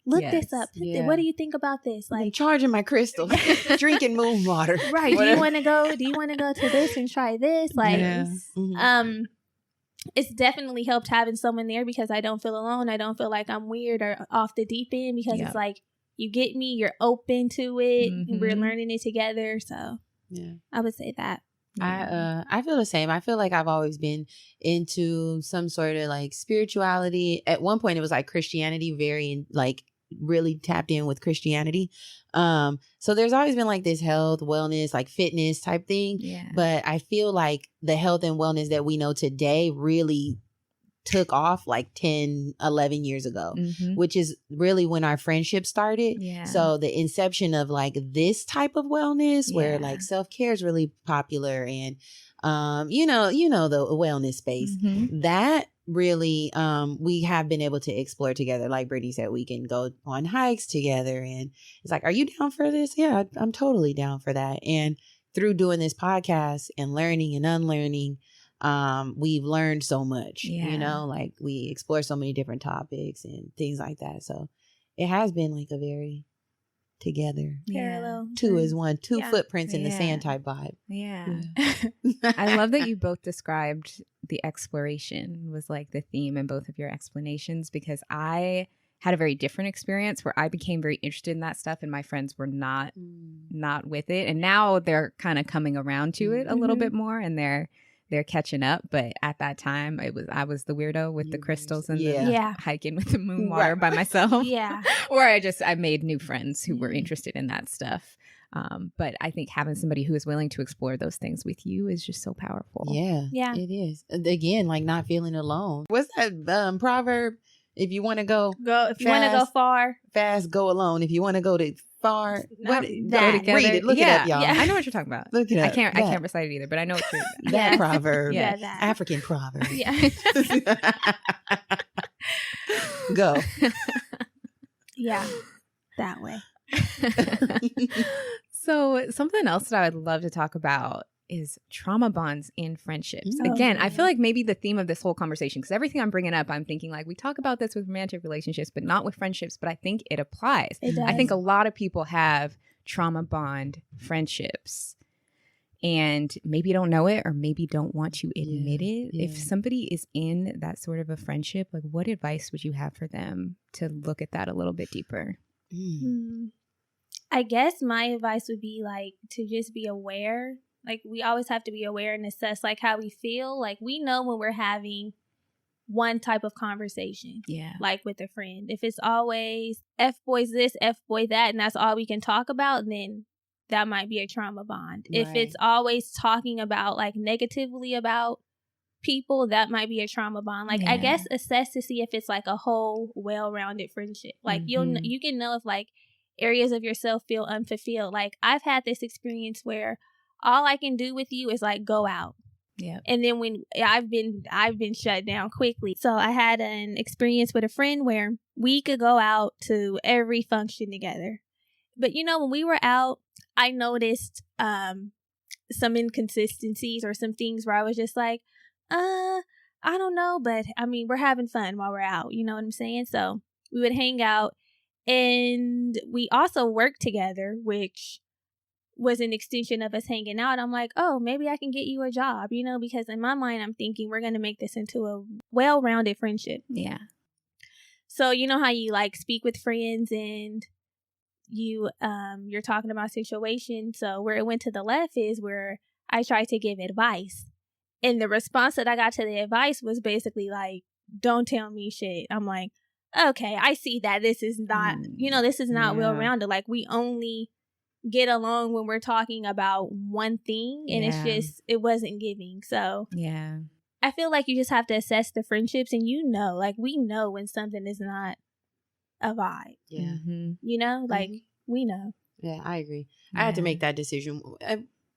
look this up. What do you think about this? Like, charging my crystals, drinking moon water. Right. Do you want to go to this and try this? Like, it's definitely helped having someone there because I don't feel alone. I don't feel like I'm weird or off the deep end, because it's like, you get me, you're open to it, and we're learning it together. So I would say that. I feel the same. I feel like I've always been into some sort of like spirituality. At one point it was like Christianity, very like really tapped in with Christianity. So there's always been like this health, wellness, like fitness type thing. Yeah. But I feel like the health and wellness that we know today really took off like 10, 11 years ago, which is really when our friendship started. Yeah. So the inception of like this type of wellness where like self-care is really popular, and you know the wellness space that really we have been able to explore together. Like Brittany said, we can go on hikes together, and it's like, are you down for this? Yeah, I'm totally down for that. And through doing this podcast and learning and unlearning, we've learned so much, like we explore so many different topics and things like that. So it has been like a very together, parallel, two is one, two footprints in the sand type vibe. I love that you both described the exploration was like the theme in both of your explanations, because I had a very different experience where I became very interested in that stuff and my friends were not with it, and now they're kind of coming around to it a little bit more, and they're catching up. But at that time, I was the weirdo with the crystals and the hiking with the moon water by myself. Or I made new friends who were interested in that stuff. But I think having somebody who is willing to explore those things with you is just so powerful. Yeah, it is. Again, like not feeling alone. What's that proverb? If you want to go if you want to go far, fast, go alone. If you want to go to far, go together. Read it. Look it up, y'all. Yeah. I know what you're talking about. Look it up. I can't recite it either, but I know what you're that proverb. that African proverb. Yeah. Go. Yeah, that way. So something else that I would love to talk about is trauma bonds in friendships. Again, I feel like maybe the theme of this whole conversation, because everything I'm bringing up, I'm thinking like we talk about this with romantic relationships, but not with friendships. But I think it applies. It does. I think a lot of people have trauma bond friendships and maybe don't know it or maybe don't want to admit it. If somebody is in that sort of a friendship, like what advice would you have for them to look at that a little bit deeper? I guess my advice would be like to just be aware. Like we always have to be aware and assess like how we feel. Like we know when we're having one type of conversation. Like with a friend. If it's always F-boys this, F-boy that, and that's all we can talk about, then that might be a trauma bond. Right. If it's always talking about like negatively about people, that might be a trauma bond. Like I guess assess to see if it's like a whole well-rounded friendship. Like you can know if like areas of yourself feel unfulfilled. Like I've had this experience where all I can do with you is like go out. And then when I've been shut down quickly. So I had an experience with a friend where we could go out to every function together. But when we were out, I noticed some inconsistencies or some things where I was just like, I don't know, but I mean, we're having fun while we're out. You know what I'm saying? So we would hang out, and we also worked together, which was an extension of us hanging out. I'm like, oh, maybe I can get you a job, you know, because in my mind, I'm thinking we're going to make this into a well-rounded friendship. Yeah. So you know how you like speak with friends and you're talking about situations. So where it went to the left is where I tried to give advice. And the response that I got to the advice was basically like, don't tell me shit. I'm like, okay, I see that this is not, this is not well-rounded. Like, we only get along when we're talking about one thing, and it's just, it wasn't giving. So yeah, I feel like you just have to assess the friendships, and like, we know when something is not a vibe. Yeah. Like, we know. Yeah, I agree. I had to make that decision.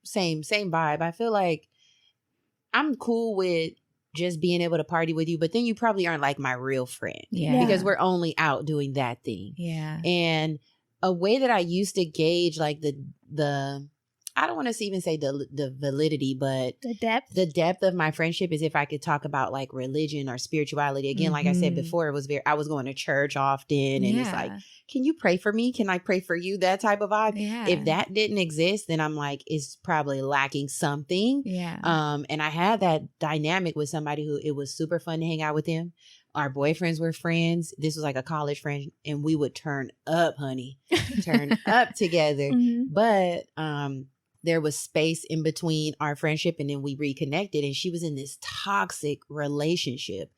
Same vibe. I feel like I'm cool with just being able to party with you, but then you probably aren't like my real friend. Yeah. Because we're only out doing that thing. Yeah. And a way that I used to gauge like the I don't want to even say the validity, but the depth of my friendship is if I could talk about like religion or spirituality. Again, like I said before, I was going to church often, and it's like, can you pray for me? Can I pray for you? That type of vibe. Yeah. If that didn't exist, then I'm like, it's probably lacking something. Yeah. And I had that dynamic with somebody who it was super fun to hang out with him. Our boyfriends were friends. This was like a college friend, and we would turn up, honey, turn up together. But there was space in between our friendship, and then we reconnected, and she was in this toxic relationship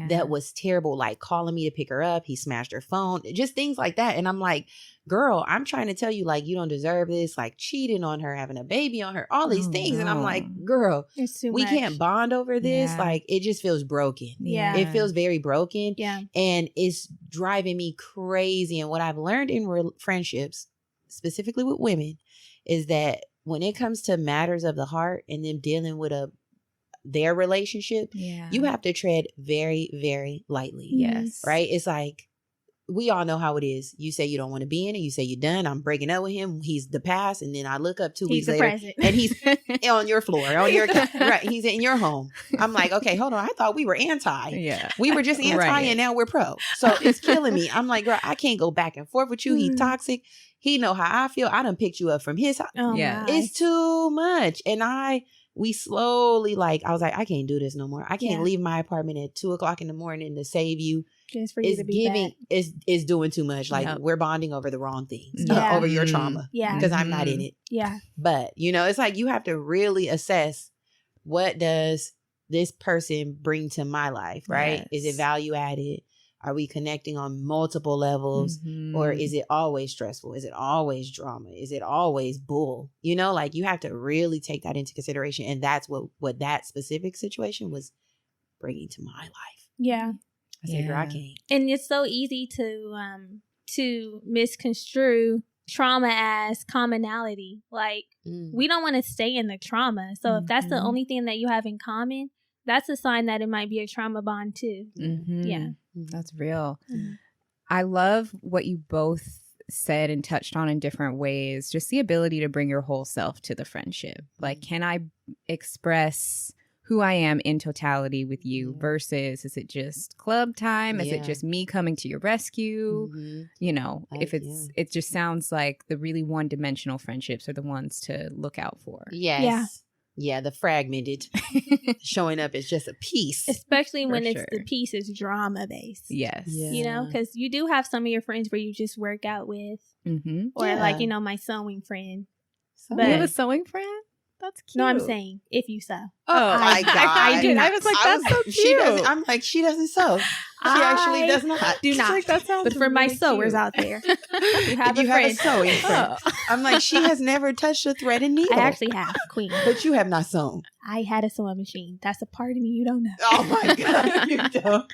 that was terrible, like calling me to pick her up. He smashed her phone, just things like that. And I'm like, girl, I'm trying to tell you, like, you don't deserve this, like cheating on her, having a baby on her, all these things. No. And I'm like, girl, we can't bond over this. Yeah. Like, it just feels broken. Yeah. It feels very broken. Yeah. And it's driving me crazy. And what I've learned in friendships, specifically with women, is that when it comes to matters of the heart and them dealing with their relationship, you have to tread very, very lightly. Yes. Right? It's like, we all know how it is. You say you don't want to be in it. You say you're done. I'm breaking up with him. He's the past. And then I look up 2 weeks later present. and he's on your floor, on your right. He's in your home. I'm like, okay, hold on. I thought we were anti. Yeah. We were just anti and now we're pro. So it's killing me. I'm like, girl, I can't go back and forth with you. He's toxic. He know how I feel. I done picked you up from his house. Oh, yeah. It's too much. And we slowly I was like, I can't do this no more. I can't leave my apartment at 2:00 in the morning to save you. Just for you to be back. It's doing too much. Like we're bonding over the wrong things, over your trauma. Yeah. Because I'm not in it. Yeah. But, it's like you have to really assess, what does this person bring to my life, right? Yes. Is it value added? Are we connecting on multiple levels? Or is it always stressful? Is it always drama? Is it always bull? Like you have to really take that into consideration. And that's what that specific situation was bringing to my life. Yeah. I said, girl, I can't. And it's so easy to misconstrue trauma as commonality. Like, we don't want to stay in the trauma. So if that's the only thing that you have in common, that's a sign that it might be a trauma bond too. Yeah. That's real. I love what you both said and touched on in different ways. Just the ability to bring your whole self to the friendship. Like, can I express who I am in totality with you versus is it just club time? Is it just me coming to your rescue? If it just sounds like the really one-dimensional friendships are the ones to look out for. Yes. Yeah, the fragmented showing up is just a piece. Especially when the piece is drama based. Yes. Yeah. Because you do have some of your friends where you just work out with. Or my sewing friend. But you have a sewing friend? That's cute. No, I'm saying if you sew. Oh my God. I do not. I was like, that's so cute. She doesn't sew. She actually does not. Do not. Like, that sounds but for my really sewers cute. out there, you have a sewing friend. I'm like, she has never touched a thread and needle. I actually have, Queen. But you have not sewn. I had a sewing machine. That's a part of me you don't know. Oh my God, you don't.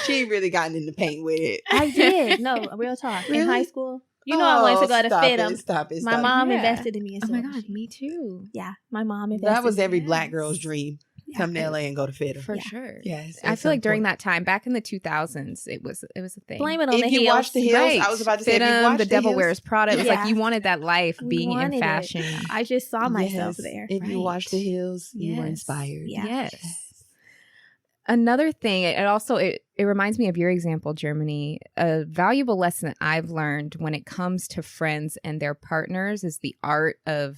She ain't really gotten in the paint with it. I did. No, real talk. Really? In high school. I wanted to go to fit them. Stop it. My mom invested in me. Oh my God, me too. Yeah, my mom invested. That was every Black girl's dream. Come to LA and go to fit for sure. Yes, I feel like during that time, back in the 2000s, it was a thing. Blame it on if the you heels. watch the heels, right. I was about to say, the Devil Wears Prada. It was like you wanted that life being in wanted fashion. I just saw myself there. If you watch the heels, you were inspired. Yes. Another thing, it reminds me of your example, Germani. A valuable lesson that I've learned when it comes to friends and their partners is the art of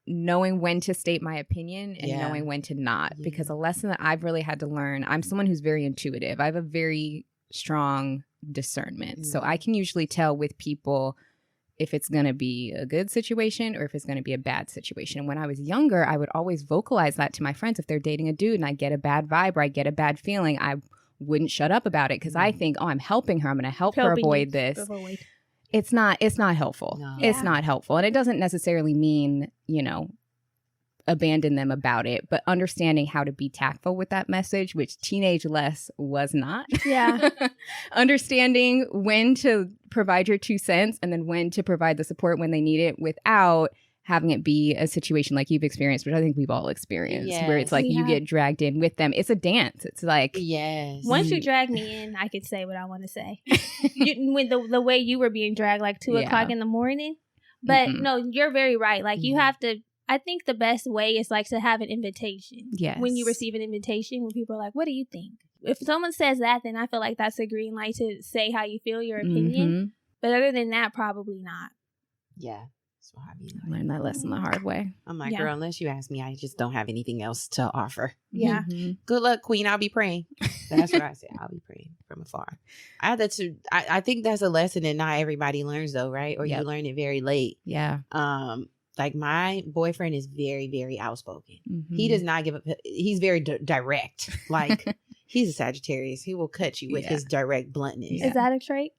knowing when to state my opinion and knowing when to not. Yeah. Because a lesson that I've really had to learn, I'm someone who's very intuitive. I have a very strong discernment. So I can usually tell with people if it's going to be a good situation or if it's going to be a bad situation. When I was younger, I would always vocalize that to my friends. If they're dating a dude and I get a bad vibe or I get a bad feeling, I wouldn't shut up about it because I think, oh, I'm helping her. I'm going to help her avoid this. It's not helpful. No. It's not helpful. And it doesn't necessarily mean, abandon them about it, but understanding how to be tactful with that message, which teenage Les was not. Yeah. Understanding when to provide your 2 cents and then when to provide the support when they need it without having it be a situation like you've experienced, which I think we've all experienced, where it's like you get dragged in with them. It's a dance. It's like, once you drag me in, I could say what I want to say. With the way you were being dragged, like 2 o'clock in the morning. But no, you're very right. Like you have to. I think the best way is like to have an invitation. Yes. When you receive an invitation, when people are like, what do you think? If someone says that, then I feel like that's a green light to say how you feel, your opinion. But other than that, probably not. Yeah. That's what I learned that lesson the hard way. I'm like, girl, unless you ask me, I just don't have anything else to offer. Yeah. Good luck, Queen. I'll be praying. That's what I say. I'll be praying from afar. I think that's a lesson that not everybody learns though, right? Or you learn it very late. Yeah. Like my boyfriend is very, very outspoken. He does not give up. He's very direct. Like he's a Sagittarius. He will cut you with his direct bluntness. Is that a trait?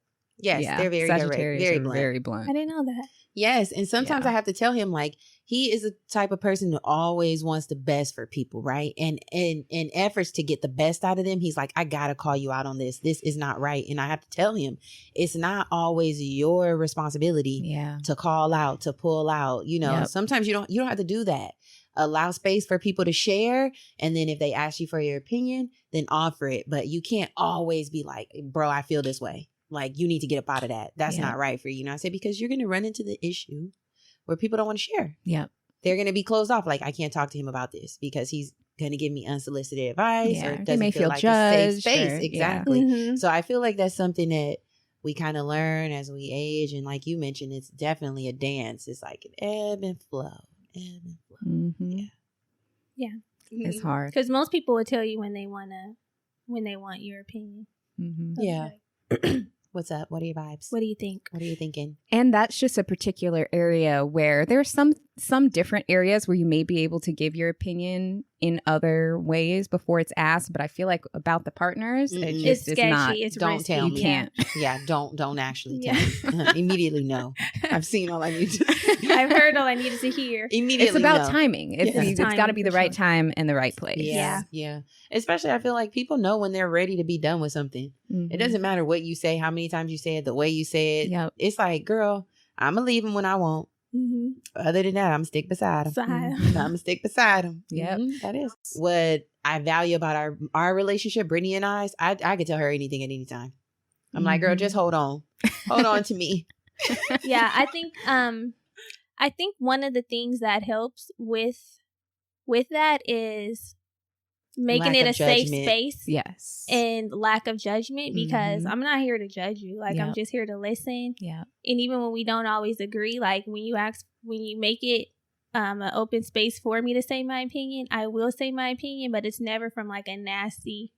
Yes, they're very direct, very blunt. I didn't know that. Yes, and sometimes I have to tell him like he is the type of person who always wants the best for people, right? And in efforts to get the best out of them, he's like, I gotta call you out on this. This is not right, and I have to tell him it's not always your responsibility to call out, to pull out. Sometimes you don't have to do that. Allow space for people to share, and then if they ask you for your opinion, then offer it. But you can't always be like, bro, I feel this way. Like, you need to get up out of that. That's not right for you. I said, because you're going to run into the issue where people don't want to share. Yeah. They're going to be closed off. Like, I can't talk to him about this because he's going to give me unsolicited advice or doesn't feel like a safe space. Exactly. So I feel like that's something that we kind of learn as we age. And like you mentioned, it's definitely a dance. It's like an ebb and flow. Yeah. It's hard. Because most people would tell you when they want your opinion. Yeah. What's up? What are your vibes? What do you think? What are you thinking? And that's just a particular area where there's some different areas where you may be able to give your opinion in other ways before it's asked. But I feel like about the partners, it's sketchy. Not. It's don't risky. tell you me. Can't. Yeah, don't actually tell me. Immediately no. I've seen all I need to. I've heard all I needed to hear. Immediately, it's about timing. It's got to be the right time and the right place. Yeah. Especially, I feel like people know when they're ready to be done with something. It doesn't matter what you say, how many times you say it, the way you say it. Yep. It's like, girl, I'm gonna leave him when I want. Other than that, I'm gonna stick beside him. I'm gonna stick beside him. Yep. That is what I value about our relationship. Brittany and I could tell her anything at any time. I'm like, girl, just hold on to me. Yeah, I think one of the things that helps with that is making it a safe space. Yes. And lack of judgment, because I'm not here to judge you. Like, I'm just here to listen. Yeah. And even when we don't always agree, like when you make it an open space for me to say my opinion, I will say my opinion, but it's never from like a nasty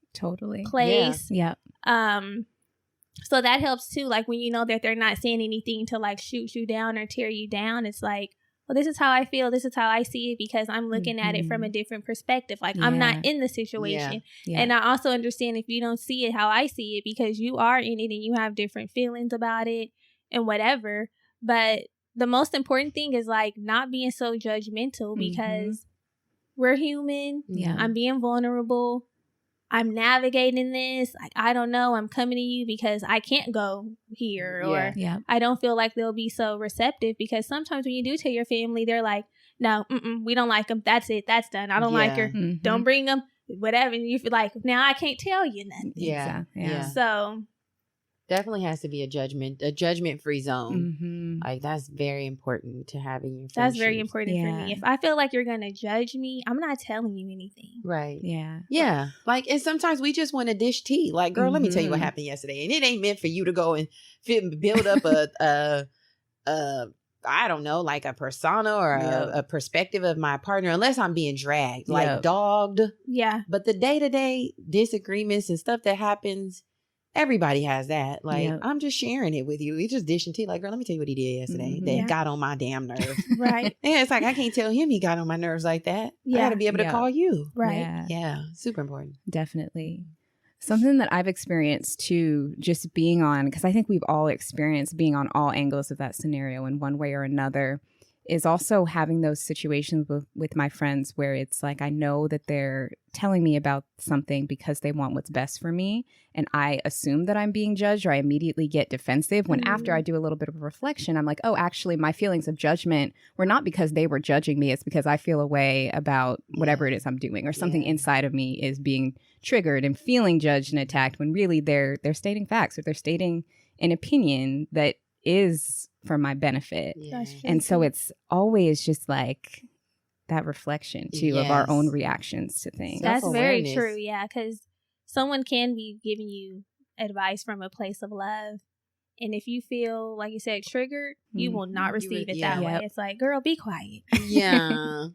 place. Yeah. So that helps too. Like when you know that they're not saying anything to like shoot you down or tear you down, it's like, well, this is how I feel. This is how I see it because I'm looking at it from a different perspective. Like I'm not in the situation. Yeah. And I also understand if you don't see it how I see it because you are in it and you have different feelings about it and whatever. But the most important thing is like not being so judgmental because we're human. Yeah. I'm being vulnerable. I'm navigating this. Like, I don't know. I'm coming to you because I can't go here or I don't feel like they'll be so receptive because sometimes when you do tell your family, they're like, no, we don't like them. That's it. That's done. I don't like her. Don't bring them. Whatever. And you feel like, now I can't tell you nothing. Yeah. So Definitely has to be a judgment-free zone. Mm-hmm. Like, that's very important to have in your friendships. That's very important for me. Yeah. If I feel like you're going to judge me, I'm not telling you anything. Right. Yeah. Yeah. Like, and sometimes we just want to dish tea. Like, girl, let me tell you what happened yesterday. And it ain't meant for you to go and build up I don't know, like a persona or a perspective of my partner, unless I'm being dragged, like dogged. Yeah. But the day-to-day disagreements and stuff that happens, everybody has that. Like, I'm just sharing it with you. We just dishing tea. Like, girl, let me tell you what he did yesterday. That got on my damn nerves. Right. And it's like, I can't tell him he got on my nerves like that. I got to be able to call you. Right. Yeah. Super important. Definitely. Something that I've experienced too, just being on, because I think we've all experienced being on all angles of that scenario in one way or another, is also having those situations with my friends where it's like, I know that they're telling me about something because they want what's best for me. And I assume that I'm being judged, or I immediately get defensive when after I do a little bit of a reflection, I'm like, oh, actually my feelings of judgment were not because they were judging me. It's because I feel a way about whatever it is I'm doing, or something inside of me is being triggered and feeling judged and attacked, when really they're stating facts, or they're stating an opinion that is for my benefit. And so it's always just like that reflection too of our own reactions to things. That's very true. Yeah. Because someone can be giving you advice from a place of love. And if you feel, like you said, triggered, you will not receive it that way. It's like, girl, be quiet. Yeah.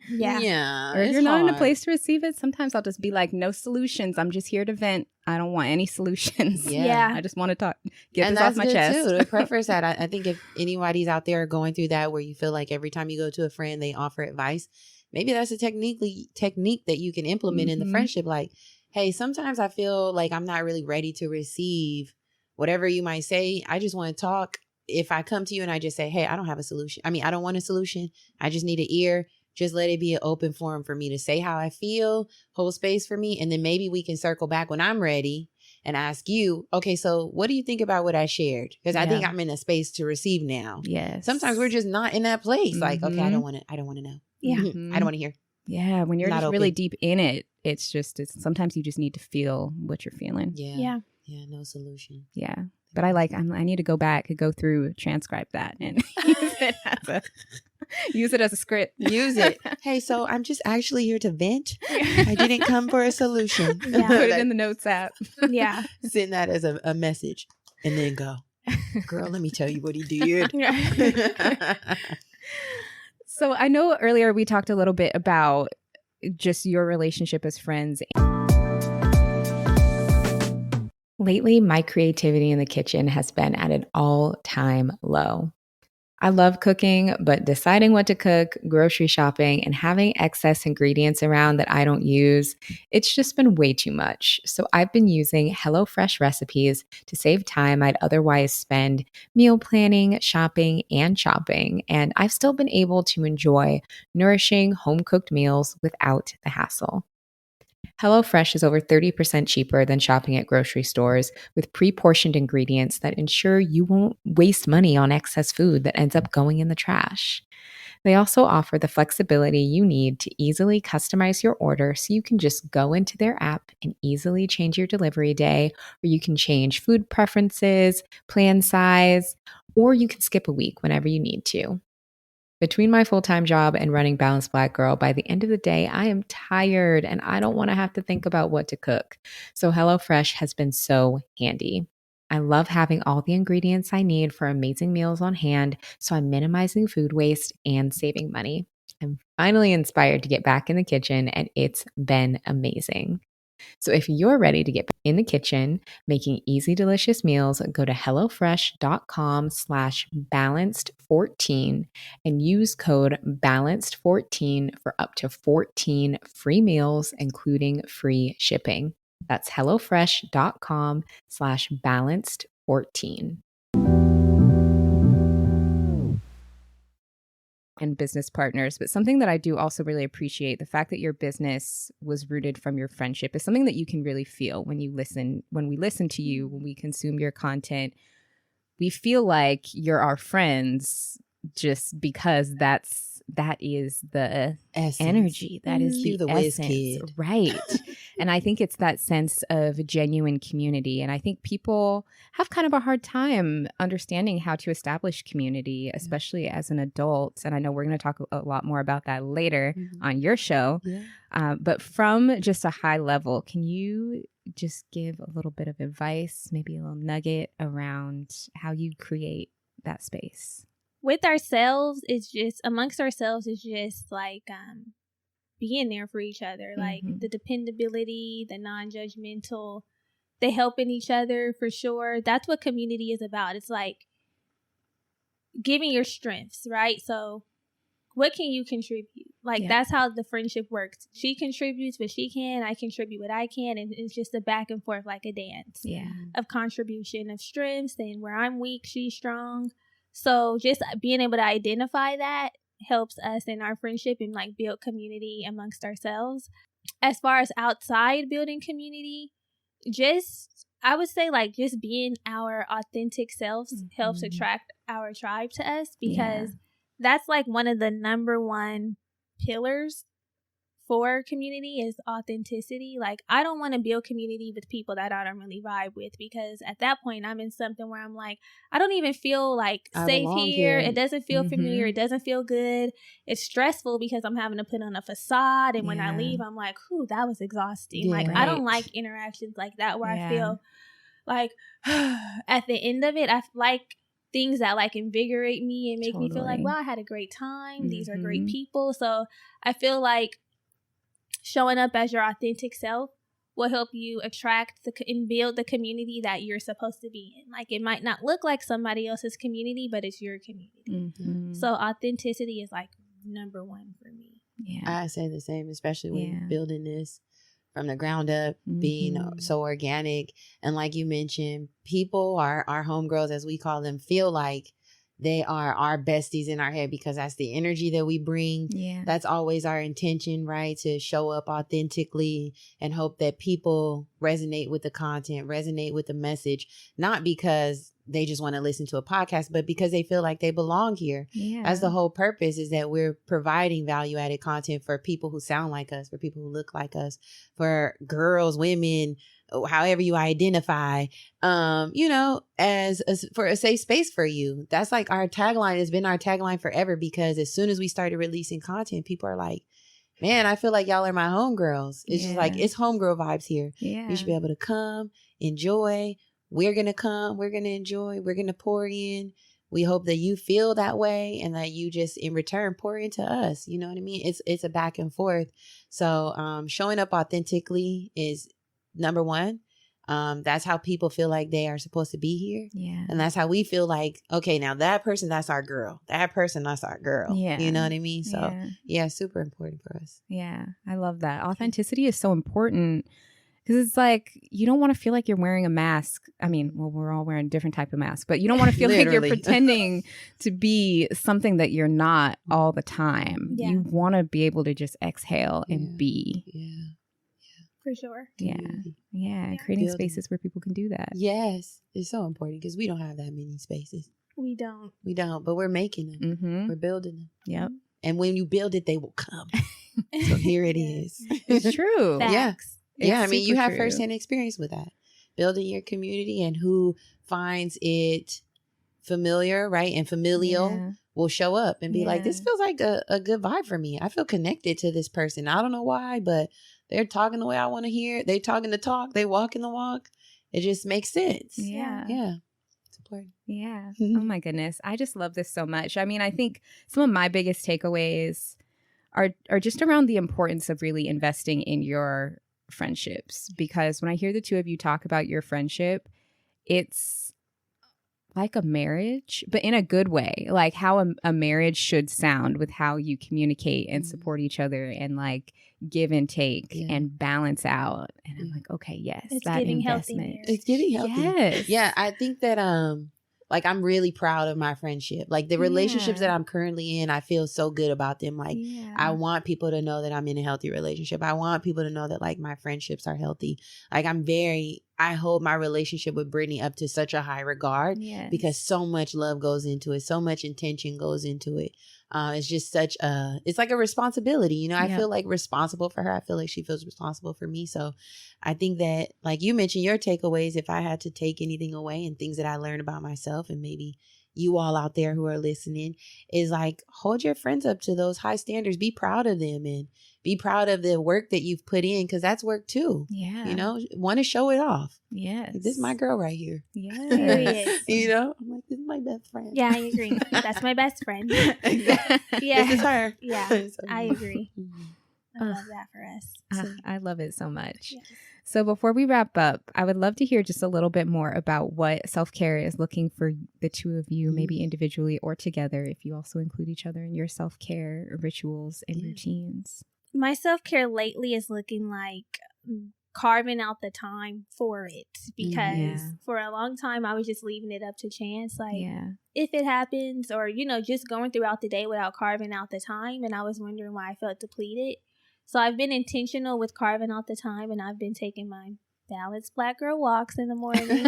Or if you're not in a place to receive it, sometimes I'll just be like, no solutions. I'm just here to vent. I don't want any solutions. I just want to talk. Get this off my chest. Too. To preface that, I think if anybody's out there going through that, where you feel like every time you go to a friend, they offer advice, maybe that's a technique that you can implement in the friendship. Like, hey, sometimes I feel like I'm not really ready to receive whatever you might say. I just want to talk. If I come to you and I just say, hey, I don't have a solution. I mean, I don't want a solution. I just need an ear. Just let it be an open forum for me to say how I feel, hold space for me. And then maybe we can circle back when I'm ready and ask you, okay, so what do you think about what I shared? Because I think I'm in a space to receive now. Yes. Sometimes we're just not in that place. Like, okay, I don't want to know. Yeah. I don't want to hear. Yeah. When you're just really deep in it, it's sometimes you just need to feel what you're feeling. Yeah. No solution. Yeah. But I need to go through, transcribe that and use it as a script. Use it. Hey, so I'm just actually here to vent. I didn't come for a solution. Put it in the notes app. Send that as a message and then go, girl, let me tell you what he did. So I know earlier we talked a little bit about just your relationship as friends. Lately, my creativity in the kitchen has been at an all-time low. I love cooking, but deciding what to cook, grocery shopping, and having excess ingredients around that I don't use, it's just been way too much. So I've been using HelloFresh recipes to save time I'd otherwise spend meal planning, shopping, and shopping. And I've still been able to enjoy nourishing home-cooked meals without the hassle. HelloFresh is over 30% cheaper than shopping at grocery stores, with pre-portioned ingredients that ensure you won't waste money on excess food that ends up going in the trash. They also offer the flexibility you need to easily customize your order, so you can just go into their app and easily change your delivery day, or you can change food preferences, plan size, or you can skip a week whenever you need to. Between my full-time job and running Balanced Black Girl, by the end of the day, I am tired and I don't want to have to think about what to cook. So HelloFresh has been so handy. I love having all the ingredients I need for amazing meals on hand, so I'm minimizing food waste and saving money. I'm finally inspired to get back in the kitchen, and it's been amazing. So if you're ready to get back in the kitchen, making easy, delicious meals, go to HelloFresh.com/balanced14 and use code balanced14 for up to 14 free meals, including free shipping. That's HelloFresh.com/balanced14. And business partners. But something that I do also really appreciate, the fact that your business was rooted from your friendship, is something that you can really feel when we listen to you, when we consume your content. We feel like you're our friends just because that is the essence. Energy. That is the essence. Right. And I think it's that sense of genuine community. And I think people have kind of a hard time understanding how to establish community, especially as an adult. And I know we're going to talk a lot more about that later on your show. Yeah. But from just a high level, can you just give a little bit of advice, maybe a little nugget around how you create that space? With ourselves, it's just amongst ourselves, it's just like being there for each other, like the dependability, the non-judgmental, the helping each other for sure. That's what community is about. It's like giving your strengths, right? So what can you contribute? Like that's how the friendship works. She contributes what she can, I contribute what I can, and it's just a back and forth, like a dance of contribution of strengths. And where I'm weak, she's strong. So just being able to identify that helps us in our friendship and like build community amongst ourselves. As far as outside building community, I would say like just being our authentic selves helps attract our tribe to us, because that's like one of the number one pillars for community is authenticity. Like I don't want to build community with people that I don't really vibe with, because at that point I'm in something where I'm like, I don't even feel like safe here. It doesn't feel familiar. It doesn't feel good. It's stressful because I'm having to put on a facade. And when I leave, I'm like, whew, that was exhausting. Like I don't like interactions like that where I feel like at the end of it, I like things that like invigorate me and make me feel like, wow, I had a great time. These are great people. So I feel like showing up as your authentic self will help you attract and build the community that you're supposed to be in. Like it might not look like somebody else's community, but it's your community. So authenticity is like number one for me. I say the same, especially when building this from the ground up, being so organic. And like you mentioned, people are our homegirls, as we call them, feel like they are our besties in our head, because that's the energy that we bring. That's always our intention, right? To show up authentically and hope that people resonate with the content, resonate with the message, not because they just want to listen to a podcast, but because they feel like they belong here. That's the whole purpose, is that we're providing value added content for people who sound like us, for people who look like us, for girls, women, however you identify, for a safe space for you. That's like our tagline, has been our tagline forever, because as soon as we started releasing content, people are like, man, I feel like y'all are my homegirls. It's just like, it's homegirl vibes here. You should be able to come, enjoy. We're going to come, we're going to enjoy, we're going to pour in. We hope that you feel that way and that you just in return pour into us. You know what I mean? It's a back and forth. So showing up authentically is number one. That's how people feel like they are supposed to be here. And that's how we feel like, okay, now that person, that's our girl. That person, that's our girl. You know what I mean? So super important for us. I love that. Authenticity is so important, because it's like, you don't want to feel like you're wearing a mask. I mean, well, we're all wearing a different type of mask, but you don't want to feel like you're pretending to be something that you're not all the time. You want to be able to just exhale and be. For sure. Creating spaces where people can do that. Yes. It's so important, because we don't have that many spaces. We don't, but we're making them. We're building them. And when you build it, they will come. So here it is. It's true. Facts. I mean, you have firsthand experience with that. Building your community, and who finds it familiar, right? And familial will show up and be like, this feels like a good vibe for me. I feel connected to this person. I don't know why, but they're talking the way I want to hear. They're talking the talk. They walking the walk. It just makes sense. Yeah. It's important. Oh my goodness. I just love this so much. I mean, I think some of my biggest takeaways are just around the importance of really investing in your friendships, because when I hear the two of you talk about your friendship, it's like a marriage, but in a good way, like how a marriage should sound, with how you communicate and support each other and like give and take and balance out. And I'm like, okay, yes, it's that giving investment. It's getting healthy. Yes. I think that like I'm really proud of my friendship. Like the relationships that I'm currently in, I feel so good about them. Like I want people to know that I'm in a healthy relationship. I want people to know that like my friendships are healthy. Like I'm very I hold my relationship with Brittany up to such a high regard because so much love goes into it. So much intention goes into it. It's just it's like a responsibility. You know, I feel like responsible for her. I feel like she feels responsible for me. So I think that, like you mentioned, your takeaways, if I had to take anything away and things that I learned about myself, and maybe you all out there who are listening, is like, hold your friends up to those high standards. Be proud of them and be proud of the work that you've put in, because that's work too. Yeah. You know, want to show it off. Yes. Like, this is my girl right here. Yes. You know, I'm like, this is my best friend. Yeah, I agree. That's my best friend. Exactly. Yeah. This is her. Yeah, So, I agree. I love that for us. I love it so much. Yes. So before we wrap up, I would love to hear just a little bit more about what self-care is looking for the two of you, maybe individually or together, if you also include each other in your self-care rituals and routines. My self-care lately is looking like carving out the time for it, because for a long time I was just leaving it up to chance. Like, if it happens, or, you know, just going throughout the day without carving out the time. And I was wondering why I felt depleted. So I've been intentional with carving out the time, and I've been taking my balanced Black girl walks in the morning.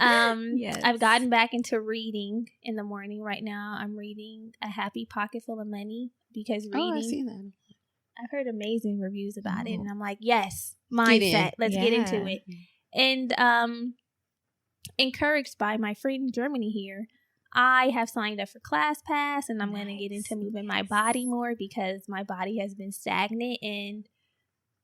I've gotten back into reading in the morning. Right now I'm reading A Happy Pocket Full of Money, because reading, I've seen that. I've heard amazing reviews about it, and I'm like, yes, mindset. Let's get into it. And encouraged by my friend in Germany here, I have signed up for ClassPass, and I'm going to get into moving my body more, because my body has been stagnant. And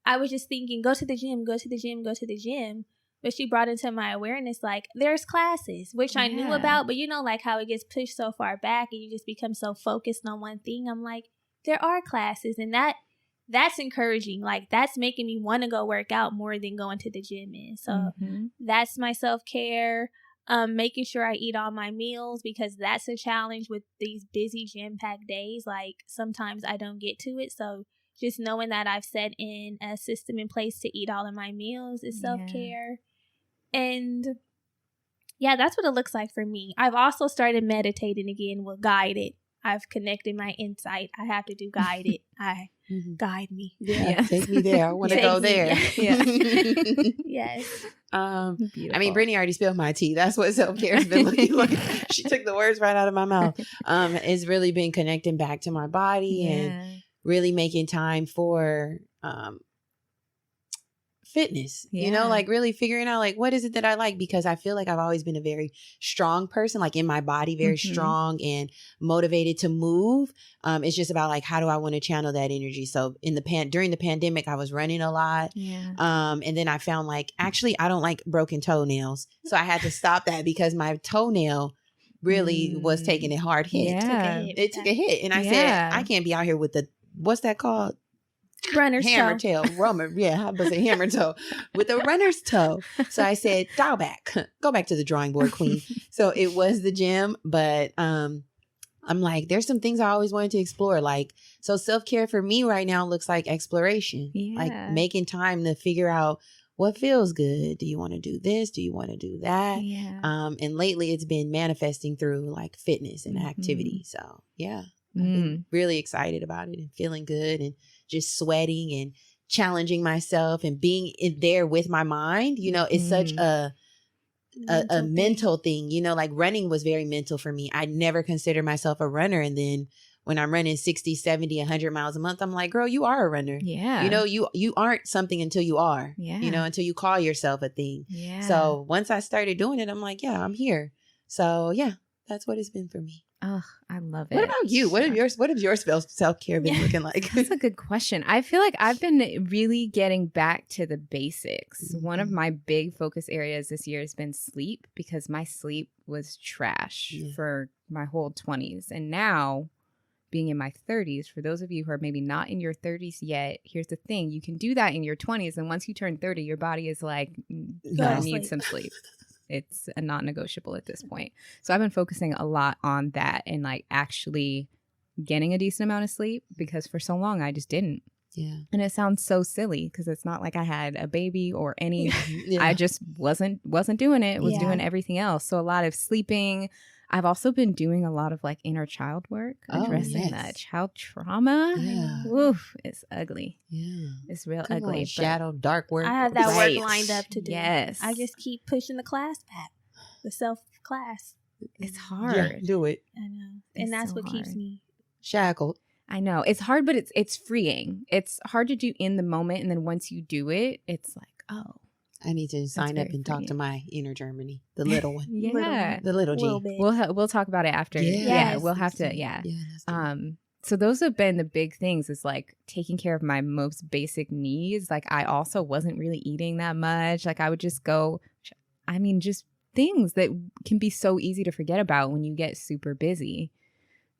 I was just thinking, go to the gym, go to the gym, go to the gym. But she brought into my awareness, like, there's classes, which I knew about, but you know, like how it gets pushed so far back and you just become so focused on one thing. I'm like, there are classes, and that's encouraging. Like, that's making me want to go work out more than going to the gym is. So that's my self-care. Making sure I eat all my meals, because that's a challenge with these busy jam-packed days. Like, sometimes I don't get to it. So just knowing that I've set in a system in place to eat all of my meals is self-care. And yeah, that's what it looks like for me. I've also started meditating again with guided. I've connected my insight. I have to do guided. Guide me. Yeah, take me there. I want to go there. Yes. I mean, Brittany already spilled my tea. That's what self-care has been looking like. She took the words right out of my mouth. It's really been connecting back to my body and really making time for fitness, you know, like really figuring out, like, what is it that I like? Because I feel like I've always been a very strong person, like in my body, very strong and motivated to move. It's just about, like, how do I want to channel that energy? So during the pandemic, I was running a lot. And then I found, like, actually, I don't like broken toenails. So I had to stop that, because my toenail really was taking a hard hit. It took a hit. And I said, I can't be out here with what's that called? Runner's hammer toe. I was a hammer toe with a runner's toe. So I said, dial back, go back to the drawing board, queen. So it was the gym, but I'm like, there's some things I always wanted to explore. Like, so self-care for me right now looks like exploration, like making time to figure out what feels good. Do you want to do this? Do you want to do that? And lately it's been manifesting through, like, fitness and activity. So I've been really excited about it and feeling good and just sweating and challenging myself and being in there with my mind. You know, it's such a mental thing, you know, like running was very mental for me. I never considered myself a runner. And then when I'm running 60, 70, 100 miles a month, I'm like, girl, you are a runner. You know, you aren't something until you are, you know, until you call yourself a thing. So once I started doing it, I'm like, I'm here. So that's what it's been for me. Oh, I love it. What about you? What have your self-care been looking like? That's a good question. I feel like I've been really getting back to the basics. One of my big focus areas this year has been sleep, because my sleep was trash for my whole 20s. And now, being in my 30s, for those of you who are maybe not in your 30s yet, here's the thing. You can do that in your 20s. And once you turn 30, your body is like, I need some sleep. It's a non-negotiable at this point. So I've been focusing a lot on that and, like, actually getting a decent amount of sleep, because for so long I just didn't. And it sounds so silly, because it's not like I had a baby or any, I just wasn't doing it. Was doing everything else. So a lot of sleeping. I've also been doing a lot of like inner child work, addressing that child trauma. Yeah. Oof, it's ugly. Yeah. It's real Come ugly. on, shadow, dark work. I have that Right. work lined up to do. Yes. I just keep pushing the class back, the self class. It's hard. Yeah, do it. I know, It's and that's so what keeps hard. me. Shackled. I know. It's hard, but it's freeing. It's hard to do in the moment. And then once you do it, it's like, oh. I need to sign up very and talk to freeing. my inner Germany, the little one. Yeah. The little G. Little bit. We'll talk about it after. Yeah. Yeah, Yes. we'll have to. Yeah. let's do it. So those have been the big things, is like taking care of my most basic needs. Like I also wasn't really eating that much. Like I would just go, I mean, just things that can be so easy to forget about when you get super busy.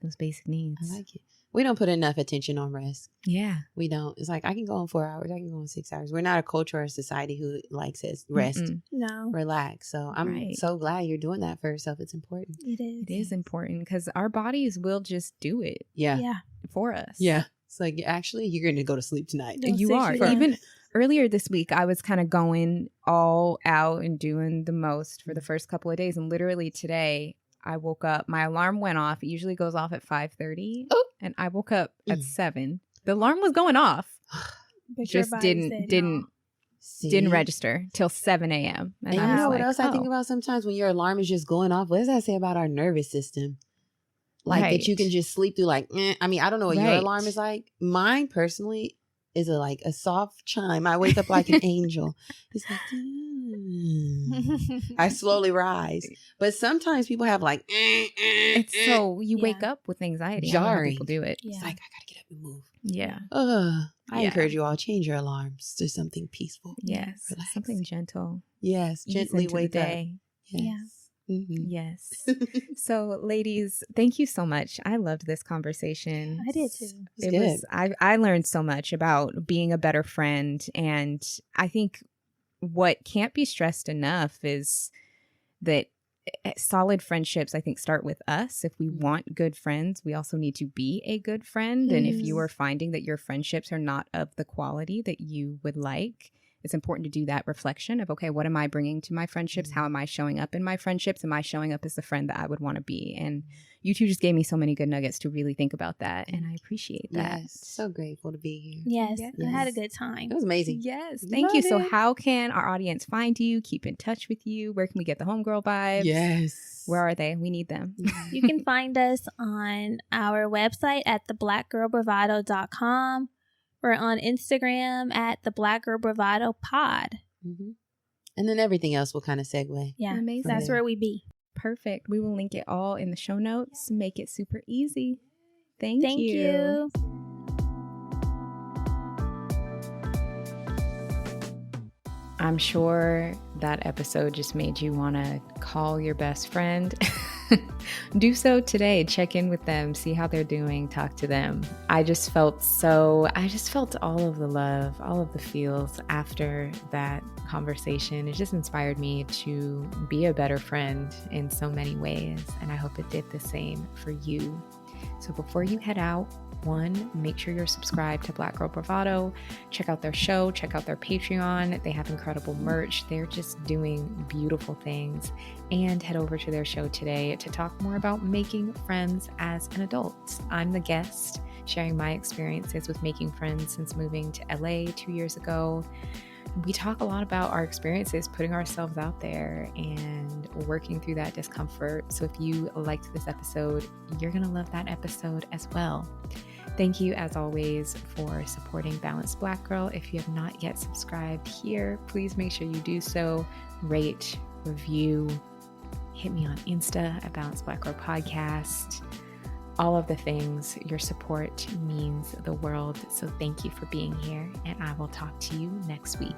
Those basic needs. I like it. We don't put enough attention on rest. Yeah. We don't. It's like, I can go in 4 hours. I can go in 6 hours. We're not a culture or society who like says rest, Mm-mm. No, relax. So I'm Right. so glad you're doing that for yourself. It's important. it is. It is important because our bodies will just do it Yeah. Yeah. for us. Yeah. It's like, actually, you're going to go to sleep tonight. Don't You sit are. you down. Even earlier this week, I was kind of going all out and doing the most for the first couple of days. And literally today, I woke up. My alarm went off. It usually goes off at 5:30. Oh. And I woke up at 7. The alarm was going off. But your Just body said didn't no. See? didn't register till 7 a.m. And you I was know what like, else I think oh. about sometimes when your alarm is just going off? What does that say about our nervous system? Like that you Right. can just sleep through like, I mean, I don't know what your Right. alarm is like. Mine personally is a soft chime. I wake up like an angel. It's like, I slowly rise. But sometimes people have like, It's so you wake Yeah. up with anxiety. I don't know how Jarring. people do it. Yeah. It's like, I got to get up and move. Yeah. I Yeah. encourage you all, change your alarms to something peaceful. Yes. Relax. Something gentle. Yes. Ease Gently into wake the up. day. Yes. Mhm. Yes. So, ladies, thank you so much. I loved this conversation. I did too. It's It good. was. I learned so much about being a better friend, and I think what can't be stressed enough is that solid friendships, I think, start with us. If we want good friends, we also need to be a good friend. And if you are finding that your friendships are not of the quality that you would like, it's important to do that reflection of, okay, what am I bringing to my friendships? How am I showing up in my friendships? Am I showing up as the friend that I would want to be? And you two just gave me so many good nuggets to really think about that. And I appreciate that. Yes. So grateful to be here. Yes, Yes. I had a good time. It was amazing. Yes. Thank you. Love So it. how can our audience find you, keep in touch with you? Where can we get the homegirl vibes? Yes. Where are they? We need them. You can find us on our website at theblackgirlbravado.com. We're on Instagram at the Black Girl Bravado Pod. Mhm. And then everything else will kind of segue. Yeah, Amazing. that's where we be. Perfect. We will link it all in the show notes. Make it super easy. Thank Thank you. I'm sure that episode just made you want to call your best friend. Do so today. Check in with them, see how they're doing, talk to them. I just felt all of the love, all of the feels after that conversation. It just inspired me to be a better friend in so many ways, and I hope it did the same for you. So before you head out, 1, make sure you're subscribed to Black Girl Bravado. Check out their show, check out their Patreon. They have incredible merch. They're just doing beautiful things. And head over to their show today to talk more about making friends as an adult. I'm the guest, sharing my experiences with making friends since moving to LA 2 years ago. We talk a lot about our experiences, putting ourselves out there and working through that discomfort. So if you liked this episode, you're going to love that episode as well. Thank you, as always, for supporting Balanced Black Girl. If you have not yet subscribed here, please make sure you do so. Rate, review, hit me on Insta at Balanced Black Girl Podcast. All of the things. Your support means the world. So thank you for being here, and I will talk to you next week.